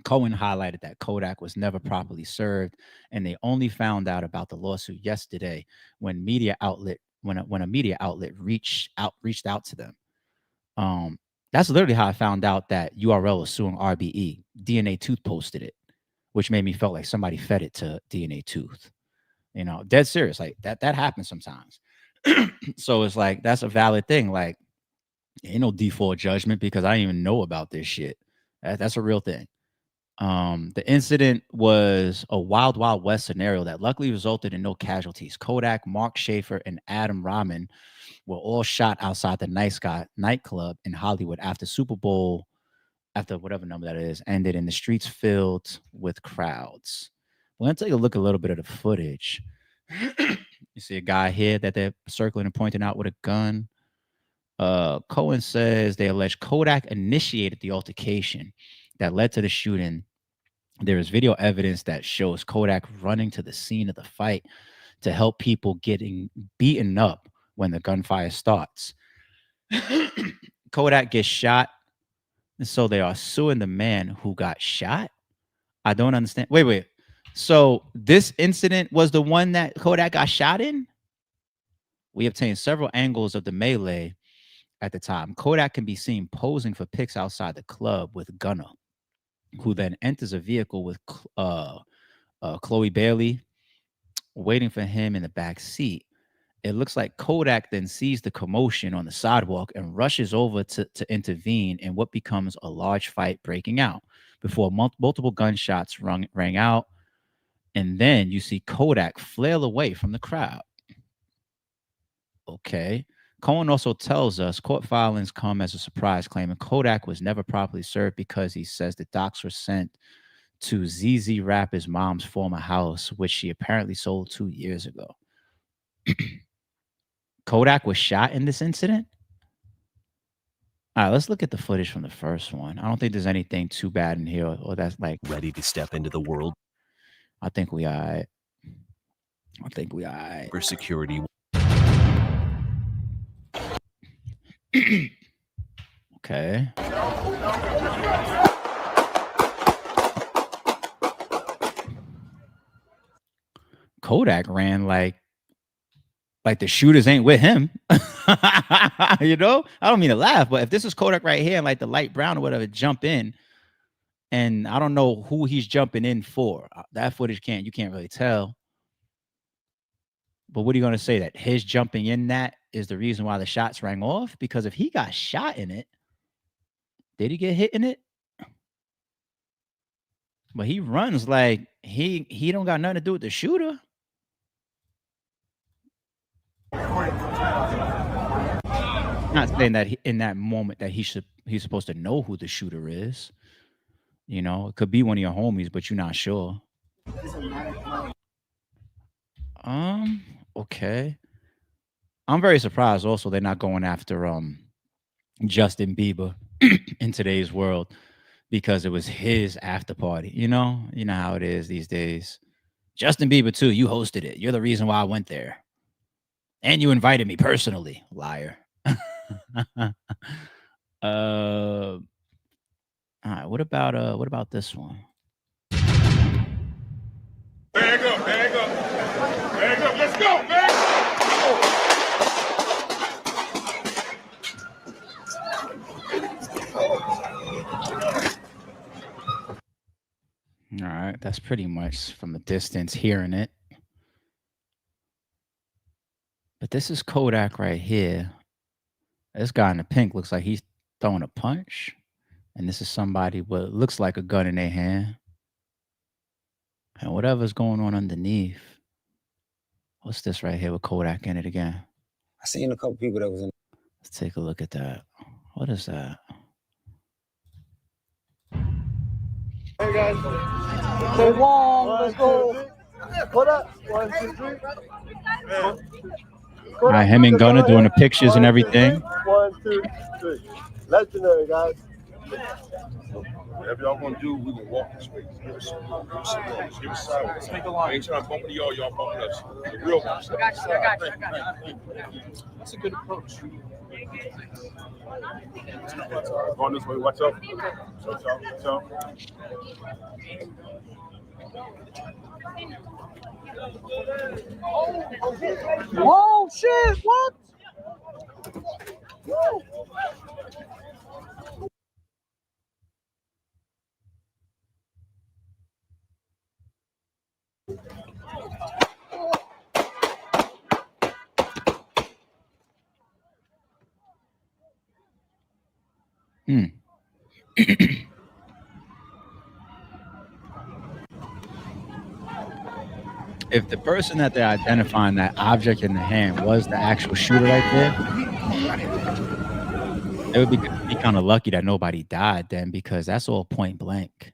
Cohen highlighted that Kodak was never properly served, and they only found out about the lawsuit yesterday when a media outlet reached out to them. That's literally how I found out that URL was suing RBE. DNA Tooth posted it, which made me feel like somebody fed it to DNA Tooth. You know, dead serious. Like that happens sometimes. So it's like that's a valid thing. Like, ain't no default judgment because I didn't even know about this shit. That's a real thing. The incident was a wild, wild west scenario that luckily resulted in no casualties. Kodak, Mark Schaefer, and Adam Rahman were all shot outside the Night Sky nightclub in Hollywood after Super Bowl, after whatever number that is, ended in the streets filled with crowds. We're going to take a look at a little bit of the footage. You see a guy here that they're circling and pointing out with a gun. Cohen says they allege Kodak initiated the altercation that led to the shooting. There is video evidence that shows Kodak running to the scene of the fight to help people getting beaten up when the gunfire starts. Kodak gets shot, and so they are suing the man who got shot. I don't understand. Wait. So this incident was the one that Kodak got shot in? We obtained several angles of the melee at the time. Kodak can be seen posing for pics outside the club with Gunner, who then enters a vehicle with Chloe Bailey waiting for him in the back seat. It looks like Kodak then sees the commotion on the sidewalk and rushes over to intervene in what becomes a large fight breaking out before multiple gunshots rang out. And then you see Kodak flail away from the crowd. Okay. Cohen also tells us court filings come as a surprise, claiming Kodak was never properly served because he says the docs were sent to ZZ Rapper's mom's former house, which she apparently sold 2 years ago. Kodak was shot in this incident? All right, let's look at the footage from the first one. I don't think there's anything too bad in here or that's like Ready to step into the world I think we all right. where security. Okay. Kodak ran like the shooters ain't with him. You know, I don't mean to laugh, but if this is Kodak right here and like the light brown or whatever jump in, and I don't know who he's jumping in for. That footage you can't really tell. But what are you going to say, that his jumping in that is the reason why the shots rang off? Because if he got shot in it, did he get hit in it? But he runs like he don't got nothing to do with the shooter. Not saying that in that moment that he's supposed to know who the shooter is. You know, it could be one of your homies, but you're not sure. Okay. I'm very surprised also they're not going after Justin Bieber in today's world because it was his after party. You know how it is these days. Justin Bieber too, you hosted it. You're the reason why I went there. And you invited me personally, liar. All right, what about this one? Bag up. Let's go, man. All right, that's pretty much from a distance hearing it. But this is Kodak right here. This guy in the pink looks like he's throwing a punch. And this is somebody with looks like a gun in their hand. And whatever's going on underneath. What's this right here with Kodak in it again? I seen a couple people that was in. Let's take a look at that. What is that? Hey guys. Say one, let's go. Kodak. 1, 2, 3. All right, him and Gunner doing the pictures and everything. 1, 2, 3. Legendary, guys. Whatever y'all gonna do, we gonna walk this way. Give us some room. Give us some room. Give us some room. Let's make a line. I ain't trying to bump into y'all. Y'all bumping us. The real ones. I got you. That's a good approach. Going this way. Watch out. Watch out. Watch out. Whoa, shit! What? If the person that they're identifying, that object in the hand, was the actual shooter right there, it would be kind of lucky that nobody died then, because that's all point blank.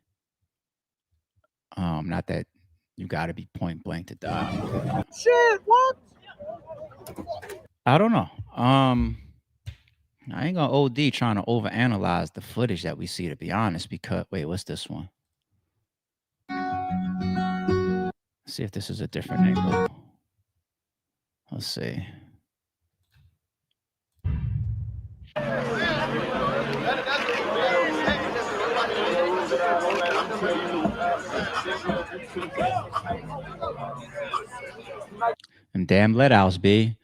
Not that you got to be point blank to die. Shit! What? I don't know. I ain't gonna OD trying to overanalyze the footage that we see, to be honest, because wait, what's this one? Let's see if this is a different angle. Let's see. And damn let outs, B.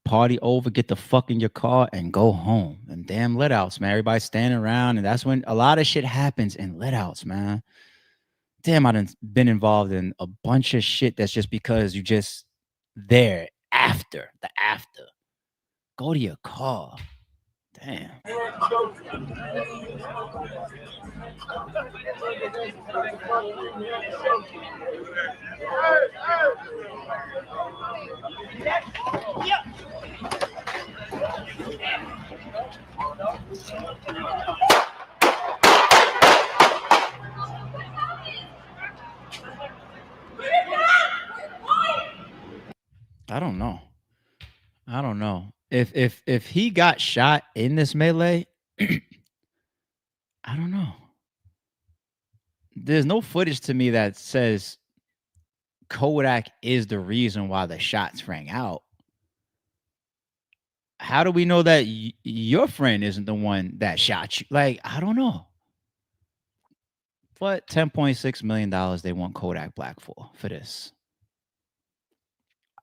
Party over, get the fuck in your car and go home. And damn let outs, man. Everybody standing around, and that's when a lot of shit happens in let outs, man. Damn, I done been involved in a bunch of shit that's just because you just there after the after. Go to your car. Damn. I don't know. I don't know. If he got shot in this melee, I don't know. There's no footage to me that says Kodak is the reason why the shots rang out. How do we know that your friend isn't the one that shot you? Like, I don't know. But $10.6 million they want Kodak Black for this.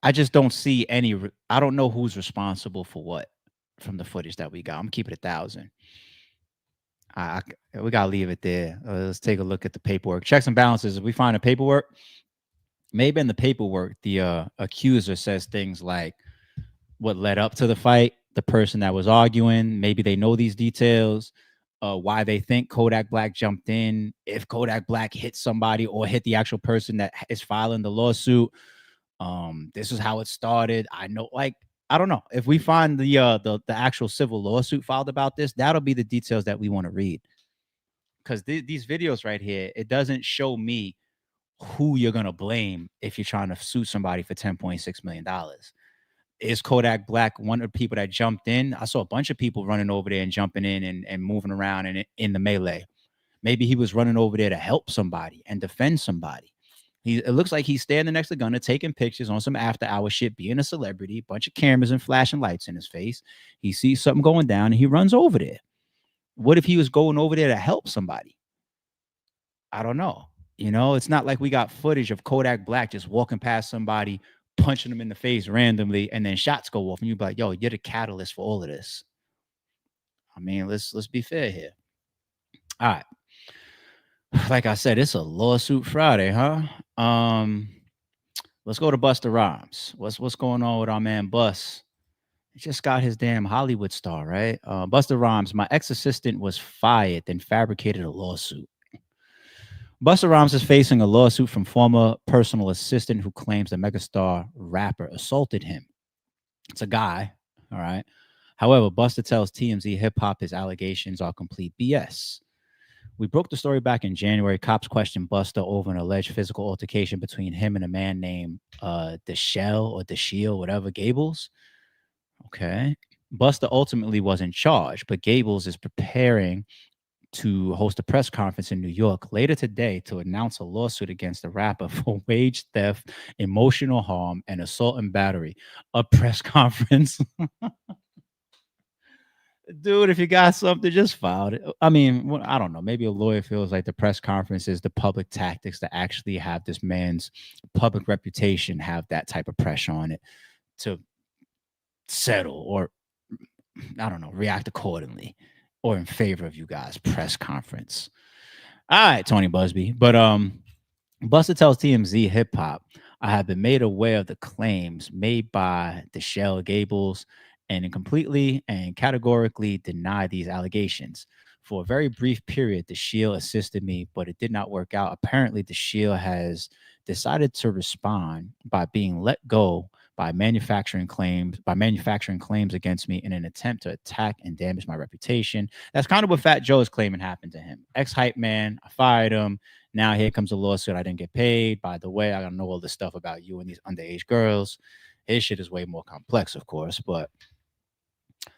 I just don't see any. I don't know who's responsible for what from the footage that we got. I'm keeping it 1,000. We gotta leave it there. Let's take a look at the paperwork. Checks and balances. If we find the paperwork, maybe in the paperwork, the accuser says things like what led up to the fight, the person that was arguing. Maybe they know these details. Why they think Kodak Black jumped in. If Kodak Black hit somebody or hit the actual person that is filing the lawsuit. This is how it started. I know, like, I don't know. If we find the actual civil lawsuit filed about this, that'll be the details that we want to read. Because these videos right here, it doesn't show me who you're gonna blame if you're trying to sue somebody for $10.6 million. Is Kodak Black one of the people that jumped in? I saw a bunch of people running over there and jumping in and moving around in the melee. Maybe he was running over there to help somebody and defend somebody. It looks like he's standing next to the gunner, taking pictures on some after-hour shit, being a celebrity, bunch of cameras and flashing lights in his face. He sees something going down, and he runs over there. What if he was going over there to help somebody? I don't know. You know, it's not like we got footage of Kodak Black just walking past somebody, punching them in the face randomly, and then shots go off, and you'd be like, yo, you're the catalyst for all of this. I mean, let's be fair here. All right. Like I said, it's a lawsuit Friday, huh? Let's go to Busta Rhymes. What's going on with our man Bus? He just got his damn Hollywood star, right? Busta Rhymes, my ex-assistant was fired, then fabricated a lawsuit. Busta Rhymes is facing a lawsuit from former personal assistant who claims the megastar rapper assaulted him. It's a guy, all right? However, Busta tells TMZ Hip Hop his allegations are complete BS. We broke the story back in January. Cops questioned Busta over an alleged physical altercation between him and a man named Deshelle, whatever, Gables. Okay. Busta ultimately wasn't charged, but Gables is preparing to host a press conference in New York later today to announce a lawsuit against the rapper for wage theft, emotional harm, and assault and battery. A press conference. Dude, if you got something, just file it. I mean, I don't know. Maybe a lawyer feels like the press conference is the public tactics to actually have this man's public reputation have that type of pressure on it to settle or, I don't know, react accordingly or in favor of you guys. Press conference. All right, Tony Busby. But Busta tells TMZ Hip Hop, I have been made aware of the claims made by Gille Gables and completely and categorically deny these allegations. For a very brief period, Gille assisted me, but it did not work out. Apparently, Gille has decided to respond by being let go by manufacturing claims against me in an attempt to attack and damage my reputation. That's kind of what Fat Joe is claiming happened to him. Ex-hype man, I fired him. Now here comes a lawsuit. I didn't get paid. By the way, I don't know all this stuff about you and these underage girls. His shit is way more complex, of course, but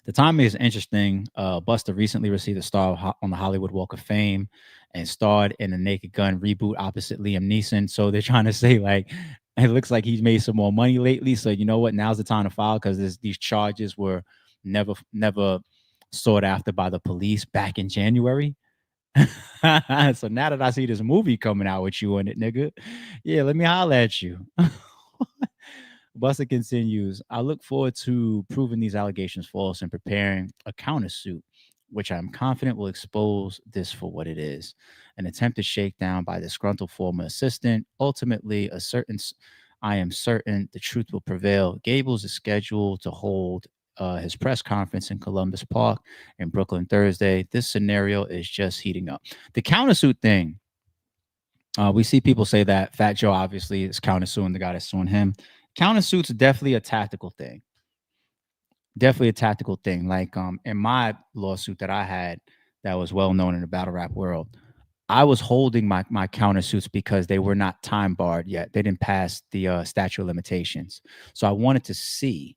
the timing is interesting. Busta recently received a star on the Hollywood Walk of Fame and starred in a Naked Gun reboot opposite Liam Neeson. So they're trying to say, like, it looks like he's made some more money lately. So you know what? Now's the time to file because these charges were never sought after by the police back in January. So now that I see this movie coming out with you in it, nigga, yeah, let me holler at you. Busta continues, I look forward to proving these allegations false and preparing a countersuit, which I'm confident will expose this for what it is. An attempted shakedown by disgruntled former assistant. Ultimately, I am certain the truth will prevail. Gables is scheduled to hold his press conference in Columbus Park in Brooklyn Thursday. This scenario is just heating up. The countersuit thing, we see people say that Fat Joe obviously is countersuing the guy that's suing him. Countersuit's definitely a tactical thing. Definitely a tactical thing. Like in my lawsuit that I had that was well known in the battle rap world, I was holding my countersuits because they were not time barred yet. They didn't pass the statute of limitations. So I wanted to see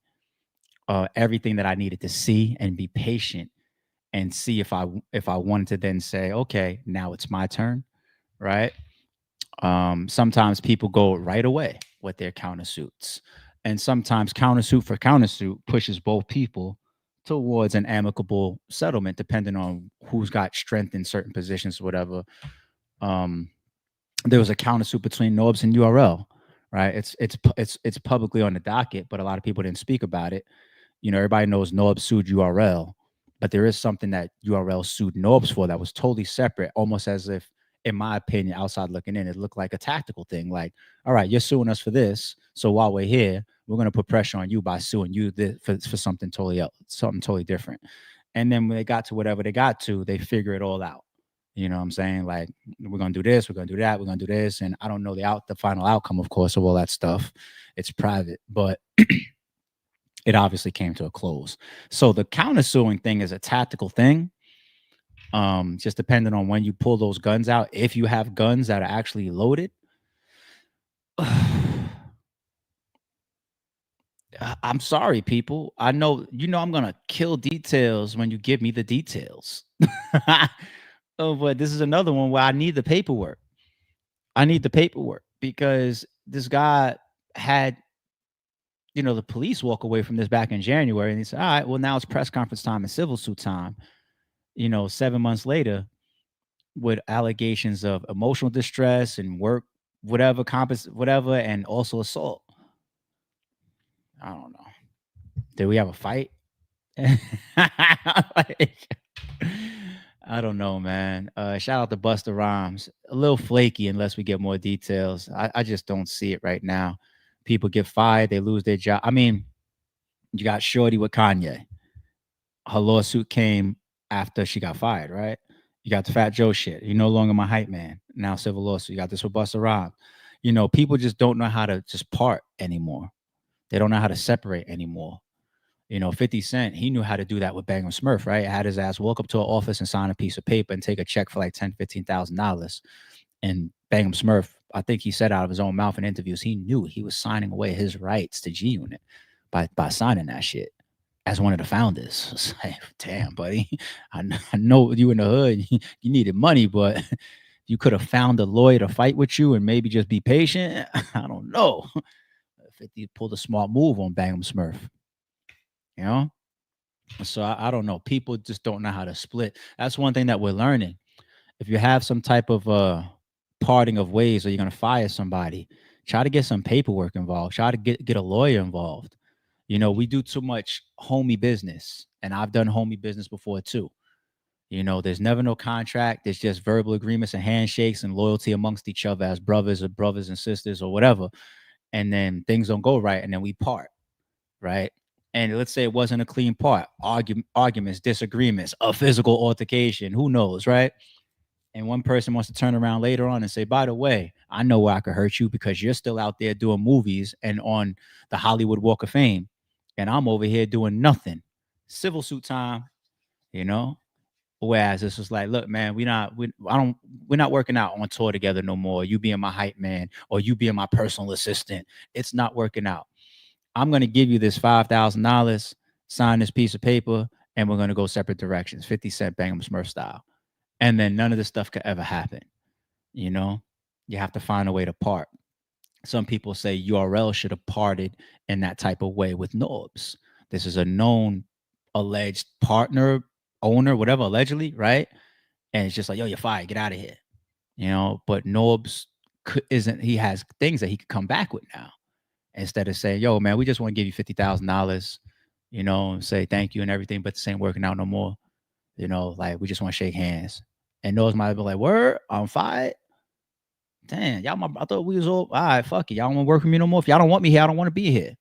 everything that I needed to see and be patient and see if I wanted to then say, okay, now it's my turn, right? Sometimes people go right away with their countersuits, and sometimes countersuit for countersuit pushes both people towards an amicable settlement, depending on who's got strength in certain positions, or whatever. There was a countersuit between Norbs and URL, right? It's publicly on the docket, but a lot of people didn't speak about it. You know, everybody knows Norbs sued URL, but there is something that URL sued Norbs for that was totally separate, almost as if, in my opinion, outside looking in, it looked like a tactical thing. Like, all right, you're suing us for this, so while we're here, we're going to put pressure on you by suing you for something totally else, something totally different. And then when they got to whatever they got to, they figure it all out. You know what I'm saying? Like, we're going to do this, we're going to do that, we're going to do this. And I don't know the final outcome, of course, of all that stuff. It's private, but it obviously came to a close. So the countersuing thing is a tactical thing. Just depending on when you pull those guns out, if you have guns that are actually loaded. I'm sorry, people. I know, I'm going to kill details when you give me the details. Oh, but this is another one where I need the paperwork. I need the paperwork because this guy had, the police walk away from this back in January, and he said, all right, well, now it's press conference time and civil suit time. 7 months later, with allegations of emotional distress and work, whatever, and also assault. I don't know. Did we have a fight? I don't know, man. Shout out to Busta Rhymes. A little flaky unless we get more details. I just don't see it right now. People get fired, they lose their job. I mean, you got Shorty with Kanye. Her lawsuit came after she got fired, right? You got the Fat Joe shit. You're no longer my hype man. Now civil lawsuit. You got this with Busta Rhymes. People just don't know how to just part anymore. They don't know how to separate anymore. 50 Cent, he knew how to do that with Bangum Smurf, right? Had his ass walk up to an office and sign a piece of paper and take a check for like $10,000, $15,000. And Bangum Smurf, I think he said out of his own mouth in interviews, he knew he was signing away his rights to G Unit by signing that shit. as one of the founders. It's like, damn, buddy, I know you in the hood, you needed money, but you could have found a lawyer to fight with you and maybe just be patient. I don't know. 50 pulled a smart move on Bangum Smurf, you know? So I don't know. People just don't know how to split. That's one thing that we're learning. If you have some type of parting of ways or you're going to fire somebody, try to get some paperwork involved. Try to get a lawyer involved. You know, we do too much homie business, and I've done homie business before too. You know, there's never no contract. There's just verbal agreements and handshakes and loyalty amongst each other as brothers and sisters or whatever. And then things don't go right, and then we part, right? And let's say it wasn't a clean part, arguments, disagreements, a physical altercation, who knows, right? And one person wants to turn around later on and say, by the way, I know where I could hurt you because you're still out there doing movies and on the Hollywood Walk of Fame. And I'm over here doing nothing. Civil suit time, you know? Whereas this was like, look, man, we're not working out on tour together no more. You being my hype man or you being my personal assistant. It's not working out. I'm going to give you this $5,000, sign this piece of paper, and we're going to go separate directions, 50 Cent Bangum Smurf style. And then none of this stuff could ever happen. You know, you have to find a way to part. Some people say URL should have parted in that type of way with Norbs. This is a known alleged partner, owner, whatever, allegedly, right? And it's just like, yo, you're fired, get out of here. You know, but Norbs he has things that he could come back with now. Instead of saying, yo, man, we just want to give you $50,000, you know, and say thank you and everything, but this ain't working out no more. You know, like we just want to shake hands. And those might be like, word, I'm fired. Damn, y'all, I thought we was all right, fuck it. Y'all don't want to work with me no more. If y'all don't want me here, I don't want to be here.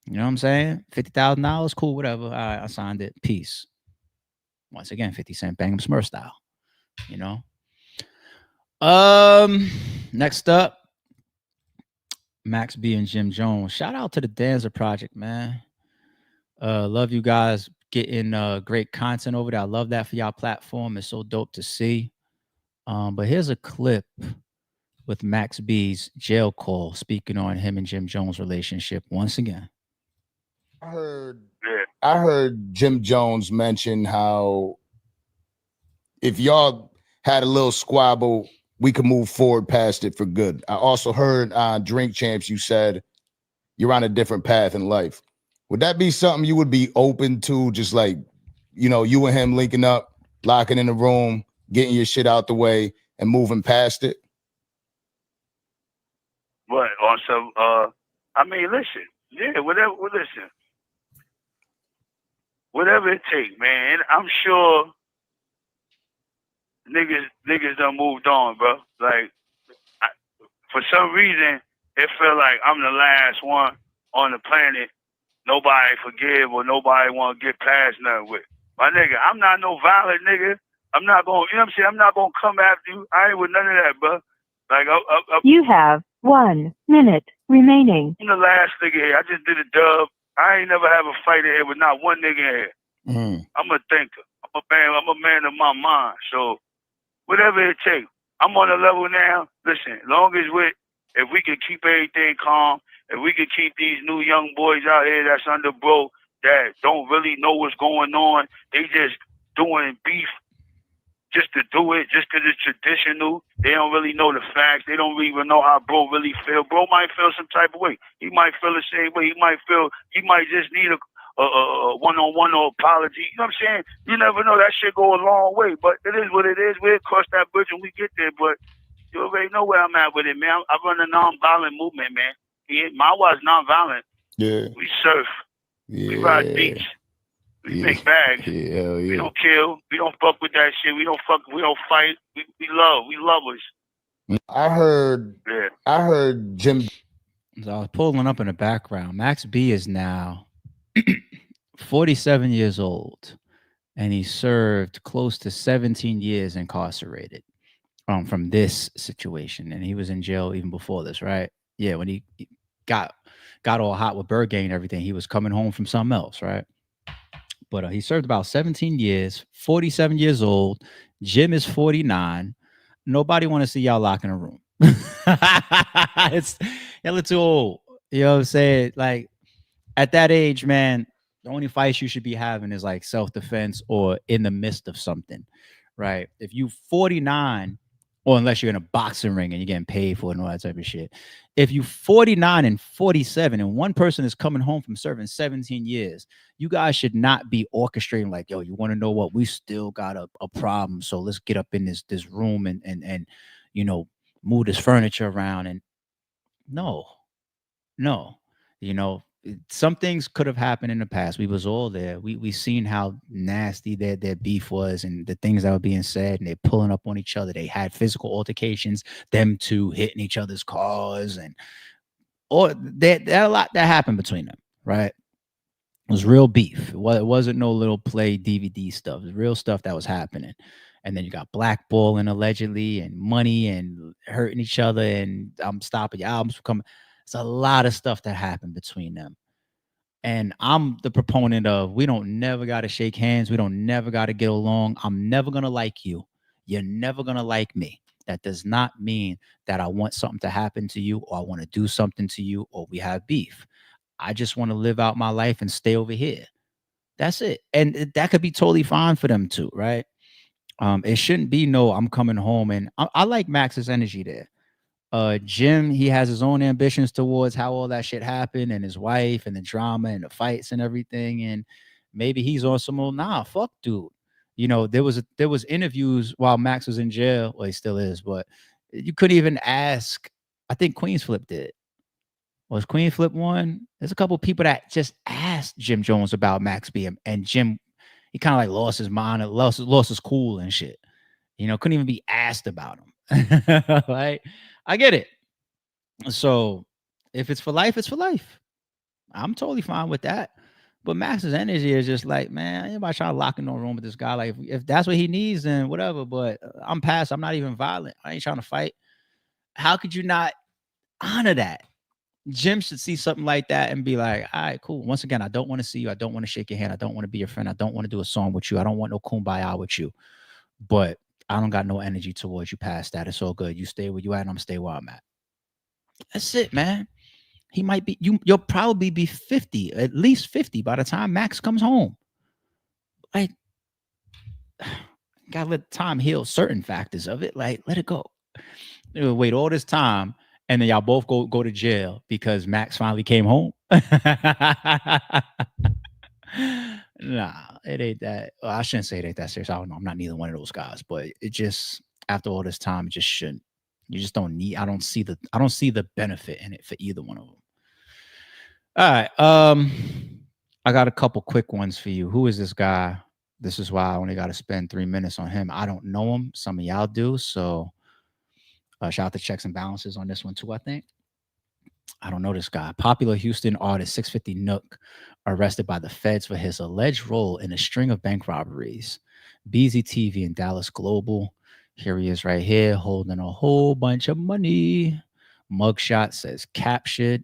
You know what I'm saying? $50,000, cool, whatever. All right, I signed it. Peace. Once again, 50 Cent Bangum Smurf style. You know? Next up, Max B and Jim Jones. Shout out to the Danza Project, man. Love you guys getting great content over there. I love that for y'all platform. It's so dope to see. But here's a clip with Max B's jail call speaking on him and Jim Jones' relationship once again. I heard Jim Jones mention how if y'all had a little squabble, we could move forward past it for good. I also heard on Drink Champs, you said you're on a different path in life. Would that be something you would be open to? Just like, you know, you and him linking up, locking in the room, getting your shit out the way and moving past it? But also, I mean, listen, yeah, listen, whatever it takes, man. I'm sure niggas done moved on, bro. Like, for some reason, it felt like I'm the last one on the planet nobody forgive or nobody want to get past nothing with. My nigga, I'm not no violent nigga. I'm not going, you know what I'm saying? I'm not going to come after you. I ain't with none of that, bro. Like, you have 1 minute remaining. I'm the last nigga here. I just did a dub. I ain't never have a fight in here with not one nigga in here. I'm a thinker. I'm a man of my mind. So whatever it takes. I'm on a level now. Listen, long as if we can keep everything calm, if we can keep these new young boys out here that's under bro that don't really know what's going on, they just doing beef just to do it, just because it's traditional. They don't really know the facts. They don't even know how bro really feel. Bro might feel some type of way. He might feel the same way. He might just need a one-on-one or apology. You know what I'm saying? You never know. That shit go a long way. But it is what it is. We'll cross that bridge when we get there. But you already know where I'm at with it, man. I run a non-violent movement, man. My was non-violent. Yeah. We surf. Yeah. We ride beach. We make bags. Yeah. We don't kill. We don't fuck with that shit. We don't fight. We love. We lovers. I heard Jim. So I was pulling up in the background. Max B is now 47 years old, and he served close to 17 years incarcerated from this situation. And he was in jail even before this, right? Yeah, when he got all hot with Burgay and everything, he was coming home from something else, right? But he served about 17 years, 47 years old. Jim is 49. Nobody want to see y'all locked in a room. Y'all are too old. You know what I'm saying? Like, at that age, man, The only fights you should be having is like self-defense or in the midst of something, right? If you 49, or unless you're in a boxing ring and you're getting paid for it and all that type of shit. If you 49 and 47 and one person is coming home from serving 17 years, you guys should not be orchestrating like, yo, you want to know what? We still got a problem. So let's get up in this room and you know, move this furniture around. And no, you know, some things could have happened in the past. We was all there. We seen how nasty their beef was and the things that were being said, and they're pulling up on each other. They had physical altercations, them two hitting each other's cars, and or there a lot that happened between them, right? It was real beef. It wasn't no little play DVD stuff. It was real stuff that was happening. And then you got blackballing allegedly and money and hurting each other and I'm stopping your albums from coming. It's a lot of stuff that happened between them. And I'm the proponent of we don't never got to shake hands. We don't never got to get along. I'm never going to like you. You're never going to like me. That does not mean that I want something to happen to you or I want to do something to you or we have beef. I just want to live out my life and stay over here. That's it. And that could be totally fine for them too, right? It shouldn't be no, I'm coming home. And I like Max's energy there. Jim, he has his own ambitions towards how all that shit happened and his wife and the drama and the fights and everything. And maybe he's on some old, nah, fuck dude. You know, there was interviews while Max was in jail. Well, he still is, but you couldn't even ask. I think Queens Flip did. Was Queen Flip one? There's a couple of people that just asked Jim Jones about Max being, and Jim, he kind of like lost his mind, lost his cool and shit. You know, couldn't even be asked about him. Right? I get it. So if it's for life, it's for life. I'm totally fine with that. But Max's energy is just like, man, anybody trying to lock in no room with this guy. Like, if that's what he needs, then whatever. But I'm past. I'm not even violent. I ain't trying to fight. How could you not honor that? Jim should see something like that and be like, all right, cool. Once again, I don't want to see you. I don't want to shake your hand. I don't want to be your friend. I don't want to do a song with you. I don't want no kumbaya with you. But I don't got no energy towards you past that. It's all good. You stay where you at and I'm stay where I'm at. That's it, man. He might be, you'll probably be 50, at least 50 by the time Max comes home. Like, gotta let time heal certain factors of it. Like, let it go. Wait all this time. And then y'all both go to jail because Max finally came home. Nah, it ain't that. Well, I shouldn't say it ain't that serious. I don't know. I'm not neither one of those guys, but it just after all this time, it just shouldn't. You just don't need. I don't see the benefit in it for either one of them. All right. I got a couple quick ones for you. Who is this guy? This is why I only got to spend 3 minutes on him. I don't know him. Some of y'all do. So shout out to Checks and Balances on this one too, I think. I don't know this guy. Popular Houston artist 650 Nook arrested by the feds for his alleged role in a string of bank robberies. BZTV and Dallas Global. Here he is right here holding a whole bunch of money. Mugshot says captured.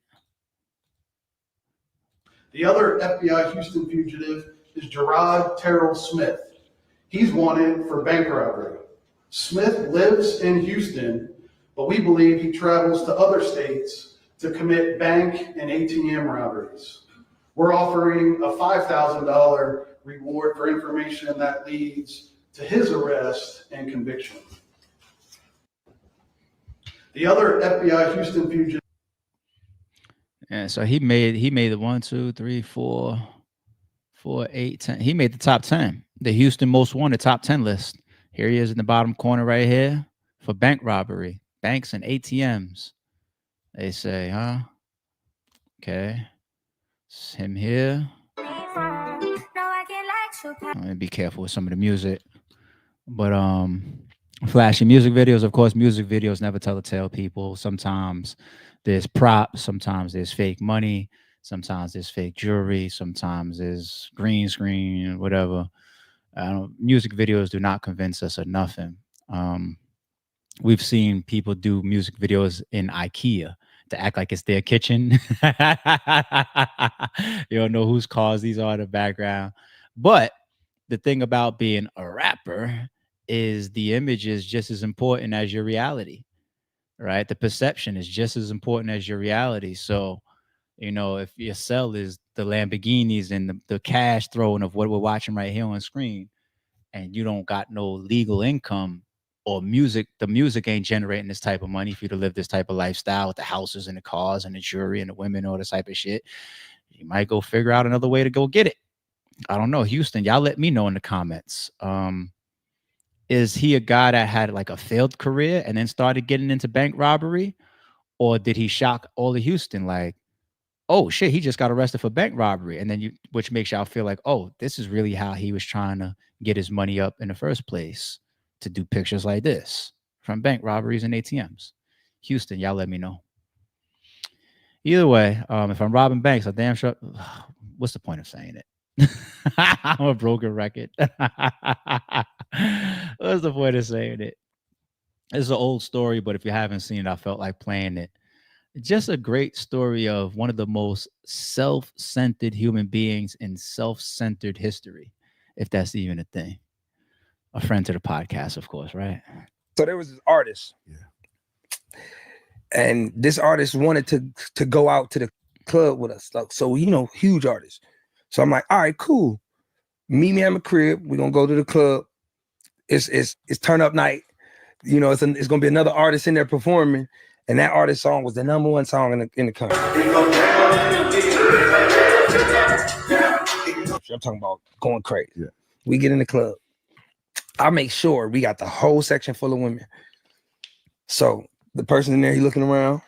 The other FBI Houston fugitive is Gerard Terrell Smith. He's wanted for bank robbery. Smith lives in Houston, but we believe he travels to other states to commit bank and ATM robberies. We're offering a $5,000 reward for information that leads to his arrest and conviction. The other FBI Houston fugitive. And so he made the 1, 2, 3, 4, 8, 10. He made the top 10. The Houston most wanted top 10 list. Here he is in the bottom corner right here for bank robbery, banks and ATMs. They say, huh? Okay. It's him here. I'm gonna be careful with some of the music. But flashy music videos, of course, music videos never tell a tale, people. Sometimes there's props, sometimes there's fake money, sometimes there's fake jewelry, sometimes there's green screen, whatever. Music videos do not convince us of nothing. We've seen people do music videos in IKEA to act like it's their kitchen. You don't know whose cars these are in the background. But the thing about being a rapper is the image is just as important as your reality, right? The perception is just as important as your reality. So You know, if your sell is the Lamborghinis and the cash throwing of what we're watching right here on screen, and you don't got no legal income or the music ain't generating this type of money for you to live this type of lifestyle with the houses and the cars and the jewelry and the women, all this type of shit, you might go figure out another way to go get it. I don't know. Houston, y'all let me know in the comments. Is he a guy that had like a failed career and then started getting into bank robbery? Or did he shock all of Houston? Like, oh shit, he just got arrested for bank robbery. And then which makes y'all feel like, oh, this is really how he was trying to get his money up in the first place, to do pictures like this from bank robberies and ATMs. Houston, y'all let me know. Either way, if I'm robbing banks, I'm damn sure. What's the point of saying it? I'm a broken record. What's the point of saying it? It's an old story, but if you haven't seen it, I felt like playing it. Just a great story of one of the most self-centered human beings in self-centered history, if that's even a thing. A friend to the podcast, of course, right? So there was this artist, and this artist wanted to go out to the club with us. Like, so, you know, huge artist. So I'm like, all right, cool. Meet me at my crib. We're gonna go to the club. It's turn up night. You know, it's gonna be another artist in there performing, and that artist song was the #1 song in the country. I'm talking about going crazy. Yeah. We get in the club. I make sure we got the whole section full of women. So the person in there, he looking around.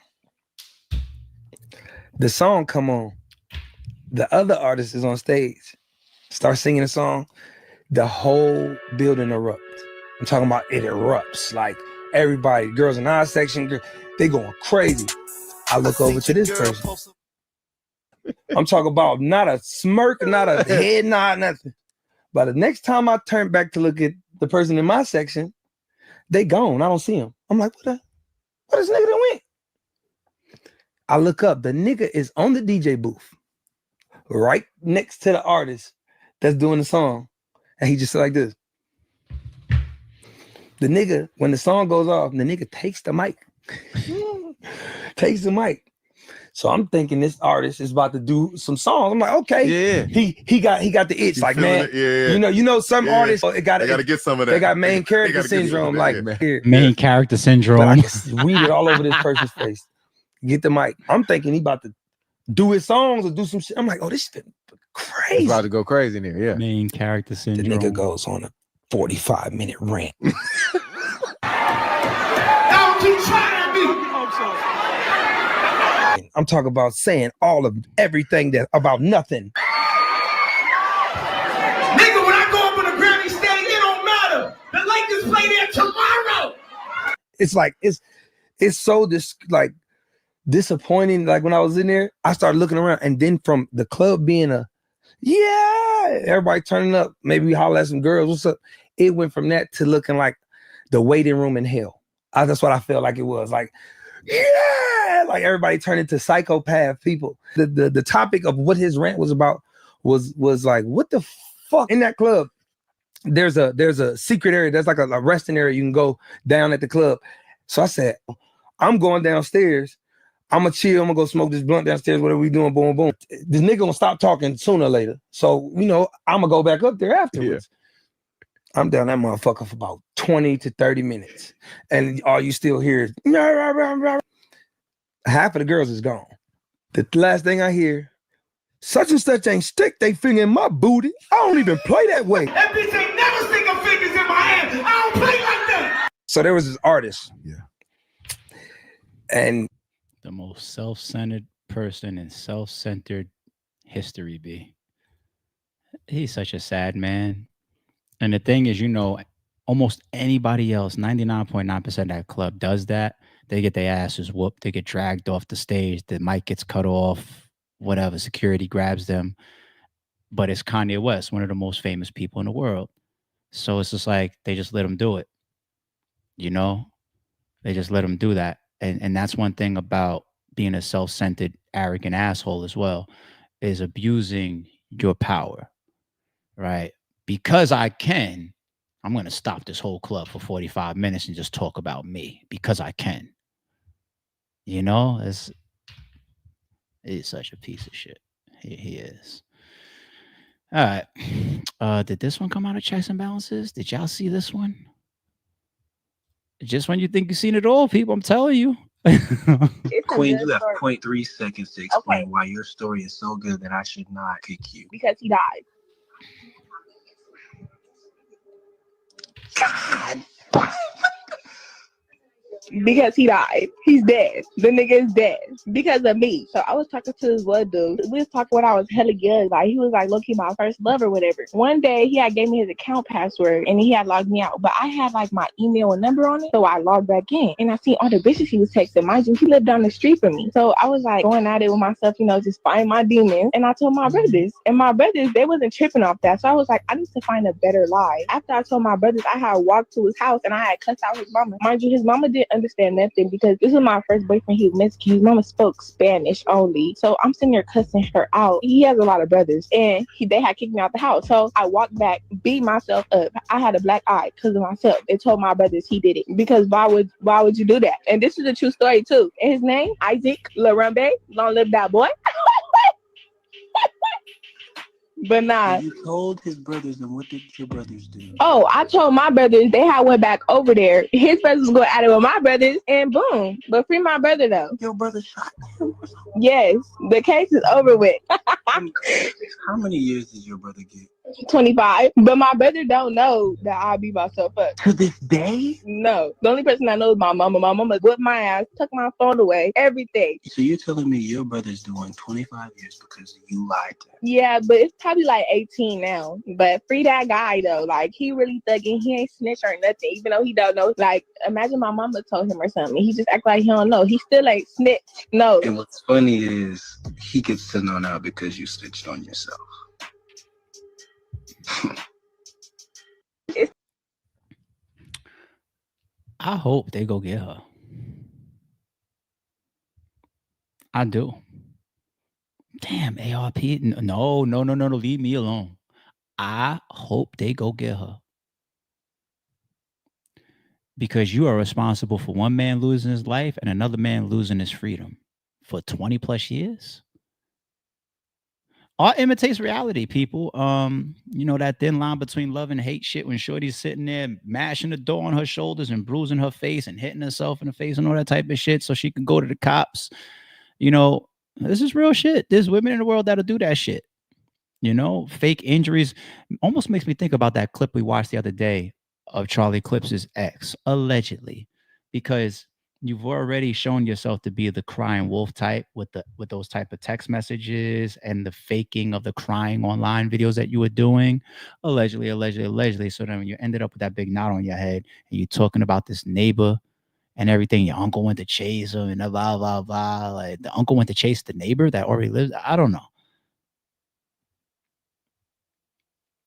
The song come on. The other artist is on stage. Start singing a song. The whole building erupts. I'm talking about it erupts. Like everybody, girls in our section, they going crazy. I look over to this person. I'm talking about not a smirk, not a head nod, nothing. But the next time I turn back to look at the person in my section, they gone. I don't see him. I'm like, what this nigga done went? I look up. The nigga is on the DJ booth, right next to the artist that's doing the song. And he just like this. The nigga, when the song goes off, the nigga takes the mic. Takes the mic. So I'm thinking this artist is about to do some songs. I'm like, okay, yeah. He got the itch. He's like, man, you know, some artists they got to get some of that. They got main character syndrome, like main character syndrome. But I can read it all over this person's face. Get the mic. I'm thinking he about to do his songs or do some shit. I'm like, oh, this shit crazy. He's about to go crazy in here. Yeah, main character syndrome. The nigga goes on a 45-minute rant. Don't keep trying me. I'm talking about saying all of everything that about nothing. Nigga, when I go up on the Grammy stage, it don't matter. The Lakers play there tomorrow. It's like it's so disappointing. Like when I was in there, I started looking around, and then from the club being everybody turning up, maybe we holler at some girls, what's up? It went from that to looking like the waiting room in hell. That's what I felt like it was. Like, like everybody turned into psychopath people. The topic of what his rant was about was like, what the fuck? In that club, there's a secret area. There's like a resting area you can go down at the club. So I said, I'm going downstairs. I'm gonna chill. I'm gonna go smoke this blunt downstairs. Whatever we doing, boom, boom. This nigga gonna stop talking sooner or later. So, you know, I'm gonna go back up there afterwards. Yeah. I'm down that motherfucker for about 20 to 30 minutes. And all you still hear is half of the girls is gone. The last thing I hear, such and such ain't stick they finger in my booty. I don't even play that way. That bitch ain't never stick her fingers in my hand. I don't play like that. So there was this artist. Yeah. And the most self-centered person in self-centered history be. He's such a sad man. And the thing is, you know, almost anybody else, 99.9% of that club does that. They get their asses whooped. They get dragged off the stage. The mic gets cut off. Whatever. Security grabs them. But it's Kanye West, one of the most famous people in the world. So it's just like they just let him do it. You know? They just let him do that. And that's one thing about being a self-centered, arrogant asshole as well, is abusing your power. Right? Because I can, I'm going to stop this whole club for 45 minutes and just talk about me because I can. You know, He's such a piece of shit. He is. All right. Did this one come out of checks and balances? Did y'all see this one? Just when you think you've seen it all, people, I'm telling you. Queen, you have 0.3 seconds to explain why your story is so good that I should not pick you. Because he died. God. Because he died. He's dead. The nigga is dead. Because of me. So I was talking to this one dude. We was talking when I was hella young. Like, he was like, low-key my first love or whatever. One day, he had gave me his account password and he had logged me out. But I had like my email and number on it. So I logged back in. And I seen all the bitches he was texting. Mind you, he lived down the street from me. So I was like going at it with myself, you know, just find my demons. And I told my brothers. And my brothers, they wasn't tripping off that. So I was like, I need to find a better lie. After I told my brothers, I had walked to his house and I had cussed out his mama. Mind you, his mama didn't understand nothing because this was my first boyfriend. He was Mexican. His mama spoke Spanish only. So I'm sitting there cussing her out. He has a lot of brothers and they had kicked me out the house. So I walked back, beat myself up. I had a black eye because of myself. They told my brothers he did it because why would you do that? And this is a true story too. And his name, Isaac Larambe. Long live that boy. But nah. You told his brothers, and what did your brothers do? Oh, I told my brothers, they had went back over there. His brothers was going at it with my brothers, and boom. But free my brother, though. Your brother shot him? Yes, the case is over with. How many years did your brother get? 25. But my brother don't know that I beat myself up. To this day? No. The only person I know is my mama. My mama whipped my ass, took my phone away, everything. So you're telling me your brother's doing 25 years because you lied to him? Yeah, but it's probably like 18 now. But free that guy, though. Like, he really thugging. He ain't snitch or nothing, even though he don't know. Like, imagine my mama told him or something. He just act like he don't know. He still ain't snitch. No. And what's funny is he gets to know now because you snitched on yourself. I hope they go get her. I do. Damn, ARP. No, leave me alone. I hope they go get her. Because you are responsible for one man losing his life and another man losing his freedom for 20 plus years. Art imitates reality, people. You know, that thin line between love and hate shit when Shorty's sitting there mashing the door on her shoulders and bruising her face and hitting herself in the face and all that type of shit so she can go to the cops. You know, this is real shit. There's women in the world that'll do that shit. You know, fake injuries. Almost makes me think about that clip we watched the other day of Charlie Clips's ex, allegedly, because you've already shown yourself to be the crying wolf type with those type of text messages and the faking of the crying online videos that you were doing, allegedly. So then when you ended up with that big knot on your head and you're talking about this neighbor and everything, your uncle went to chase him and blah, blah, blah. Like the uncle went to chase the neighbor that already lives. I don't know.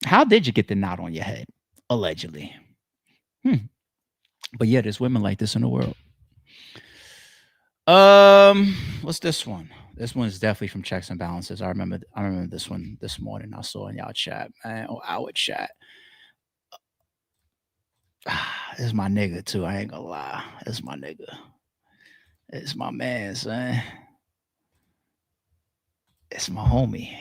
How did you get the knot on your head? Allegedly. But yeah, there's women like this in the world. What's this one? This one is definitely from Checks and Balances. I remember this one this morning. I saw in y'all chat, man, or our chat. This is my nigga too. I ain't gonna lie. This is my nigga. It's my man, son. It's my homie.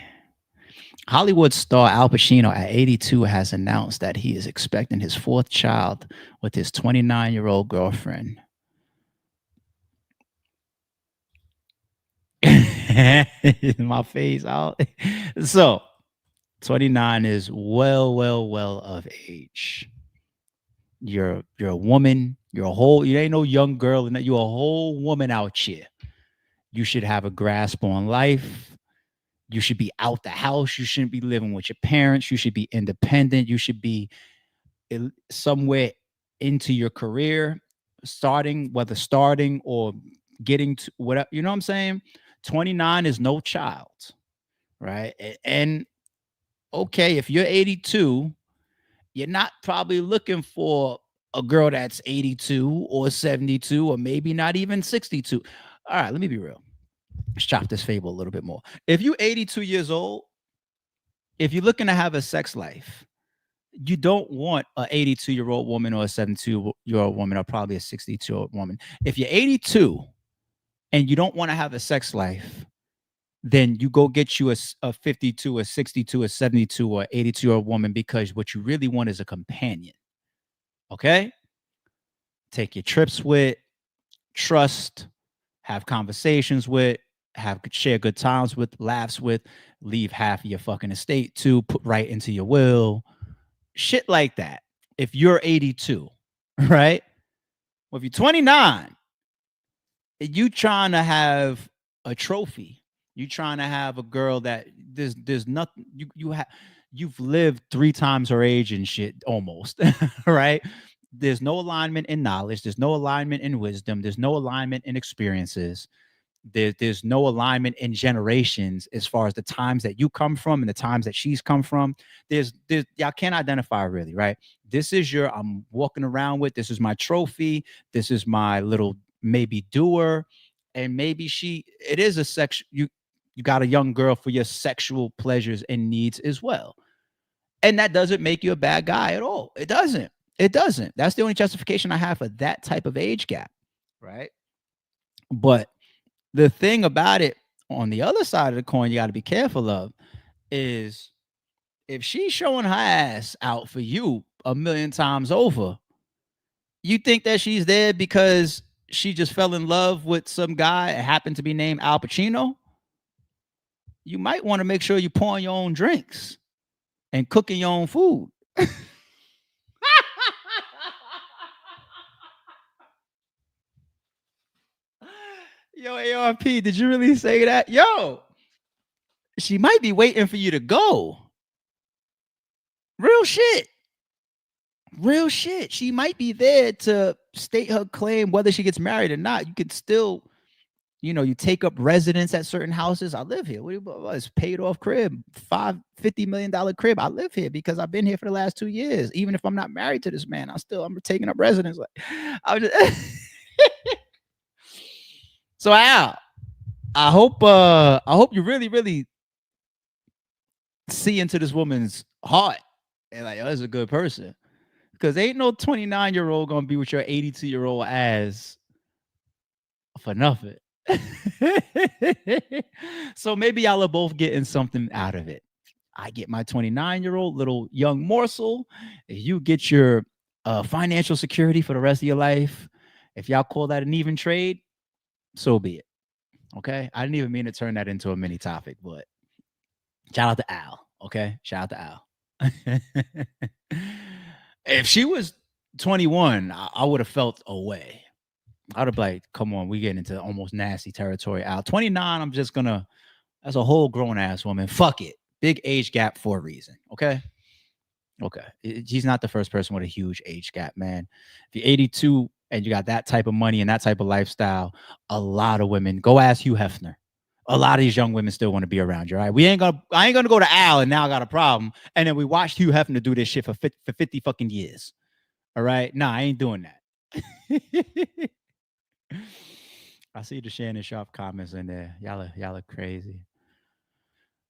Hollywood star Al Pachino at 82 has announced that he is expecting his fourth child with his 29-year-old girlfriend. My face out. So 29 is well of age. You're a woman. You ain't no young girl, and you're a whole woman out here. You should have a grasp on life. You should be out the house. You shouldn't be living with your parents. You should be independent. You should be somewhere into your career, whether starting or getting to whatever, you know what I'm saying? 29 is no child, right? And okay, if you're 82, you're not probably looking for a girl that's 82 or 72 or maybe not even 62. All right, let me be real. Let's chop this fable a little bit more. If you're 82 years old, if you're looking to have a sex life, you don't want an 82-year-old woman or a 72-year-old woman or probably a 62-year-old woman. If you're 82 and you don't want to have a sex life, then you go get you a 52, a 62, a 72, or 82-year-old woman because what you really want is a companion. Okay? Take your trips with, trust, have conversations with, share good times with, laughs with, leave half of your fucking estate to, put right into your will. Shit like that. If you're 82, right? Well, if you're 29, you trying to have a trophy. You trying to have a girl that there's nothing you've lived 3 times her age and shit almost, right? There's no alignment in knowledge, there's no alignment in wisdom, there's no alignment in experiences. There's no alignment in generations as far as the times that you come from and the times that she's come from. There's y'all can't identify really, right? This is I'm walking around with, this is my trophy, this is my little maybe doer, and maybe it is a sex. You got a young girl for your sexual pleasures and needs as well. And that doesn't make you a bad guy at all. It doesn't. It doesn't. That's the only justification I have for that type of age gap, right? But the thing about it, on the other side of the coin, you got to be careful of is if she's showing her ass out for you 1,000,000 times over, you think that she's there because she just fell in love with some guy and happened to be named Al Pachino? You might want to make sure you're pouring your own drinks and cooking your own food. Yo, ARP, did you really say that? Yo, she might be waiting for you to go. Real shit. Real shit. She might be there to state her claim whether she gets married or not. You could still, you take up residence at certain houses. I live here. It's paid off crib, $50 million crib. I live here because I've been here for the last 2 years. Even if I'm not married to this man, I'm taking up residence. Like, I was just So Al, I hope you really, really see into this woman's heart and like, oh, this is a good person. Because ain't no 29-year-old gonna be with your 82-year-old ass for nothing. So maybe y'all are both getting something out of it. I get my 29-year-old little young morsel. You get your financial security for the rest of your life. If y'all call that an even trade, so be it. Okay, I didn't even mean to turn that into a mini topic, but shout out to Al. Okay, shout out to Al. If she was 21, I would have felt away. I'd have like, come on, we getting into almost nasty territory. Al, 29, that's a whole grown ass woman. Fuck it, big age gap for a reason. Okay. He's not the first person with a huge age gap, man. If you're 82 and you got that type of money and that type of lifestyle, a lot of women, go ask Hugh Hefner. A lot of these young women still want to be around you, all right? I ain't gonna go to Al and now I got a problem. And then we watched Hugh Hefner do this shit for 50 fucking years. All right. Nah, I ain't doing that. I see the Shannon Sharpe comments in there. Y'all are crazy.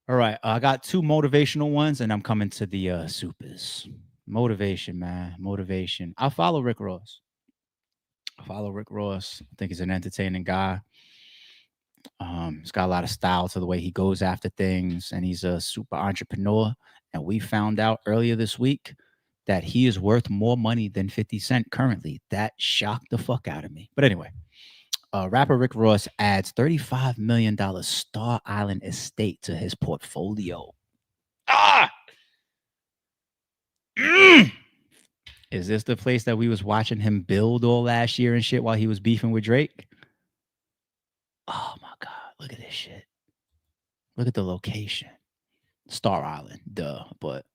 All right. I got 2 motivational ones and I'm coming to the supers. Motivation, man. Motivation. I follow Rick Ross. I think he's an entertaining guy. He's got a lot of style to the way he goes after things, and he's a super entrepreneur. And we found out earlier this week that he is worth more money than 50 Cent currently. That shocked the fuck out of me. But anyway, rapper Rick Ross adds $35 million Star Island estate to his portfolio. Is this the place that we was watching him build all last year and shit while he was beefing with Drake? Oh my God, look at this shit. Look at the location. Star Island, duh. But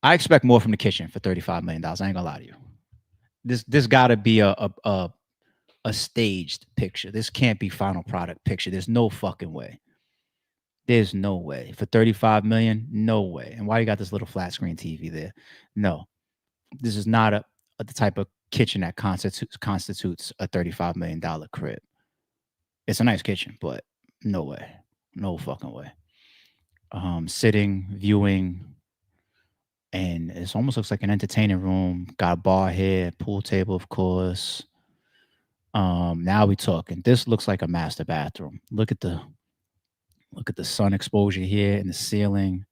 I expect more from the kitchen for $35 million. I ain't gonna lie to you. This gotta be a staged picture. This can't be final product picture. There's no fucking way. There's no way. For $35 million, no way. And why you got this little flat screen TV there? No. This is not the type of kitchen that constitutes a $35 million crib. It's a nice kitchen, but no way. No fucking way. Sitting, viewing, and it almost looks like an entertaining room. Got a bar here, pool table, of course. Now we talking. This looks like a master bathroom. Look at the Look at the sun exposure here in the ceiling.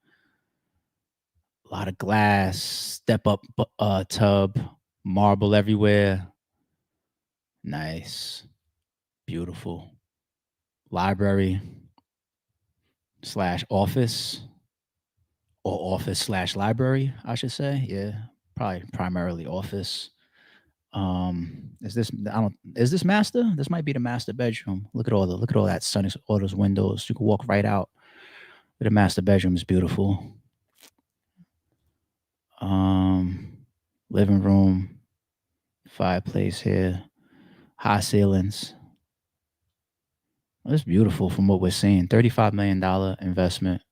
A lot of glass, step up tub, marble everywhere. Nice. Beautiful. Library / office, or office / library, I should say. Yeah, probably primarily office. Is this master? This might be the master bedroom. Look at all that sun, all those windows. You can walk right out. The master bedroom is beautiful. Living room, fireplace here, high ceilings. It's beautiful from what we're seeing. $35 million investment.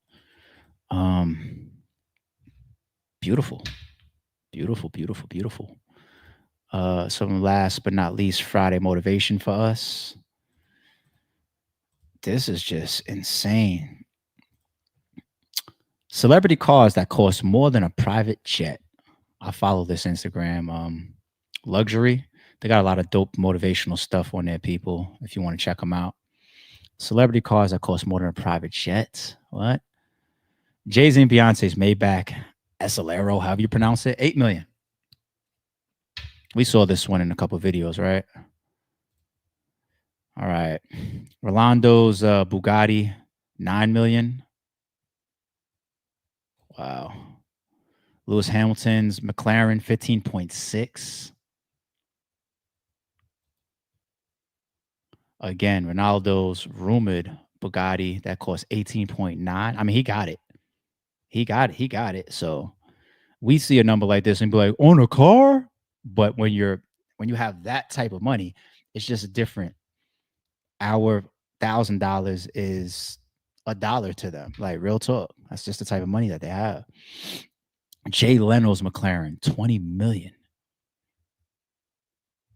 Beautiful. Beautiful, beautiful, beautiful. Some last but not least Friday motivation for us. This is just insane. Celebrity cars that cost more than a private jet. I follow this Instagram, Luxury. They got a lot of dope motivational stuff on there, people, if you want to check them out. Celebrity cars that cost more than a private jet. What? Jay-Z and Beyonce's Maybach Esalero, however you pronounce it, $8 million. We saw this one in a couple of videos, right? All right. Rolando's Bugatti, $9 million. Wow. Lewis Hamilton's McLaren, 15.6. Again, Ronaldo's rumored Bugatti that cost 18.9. I mean, he got it. He got it. So we see a number like this and be like, own a car? But when you have that type of money, it's just different. Our $1,000 is $1 to them. Like, real talk. That's just the type of money that they have. Jay Leno's McLaren, $20 million.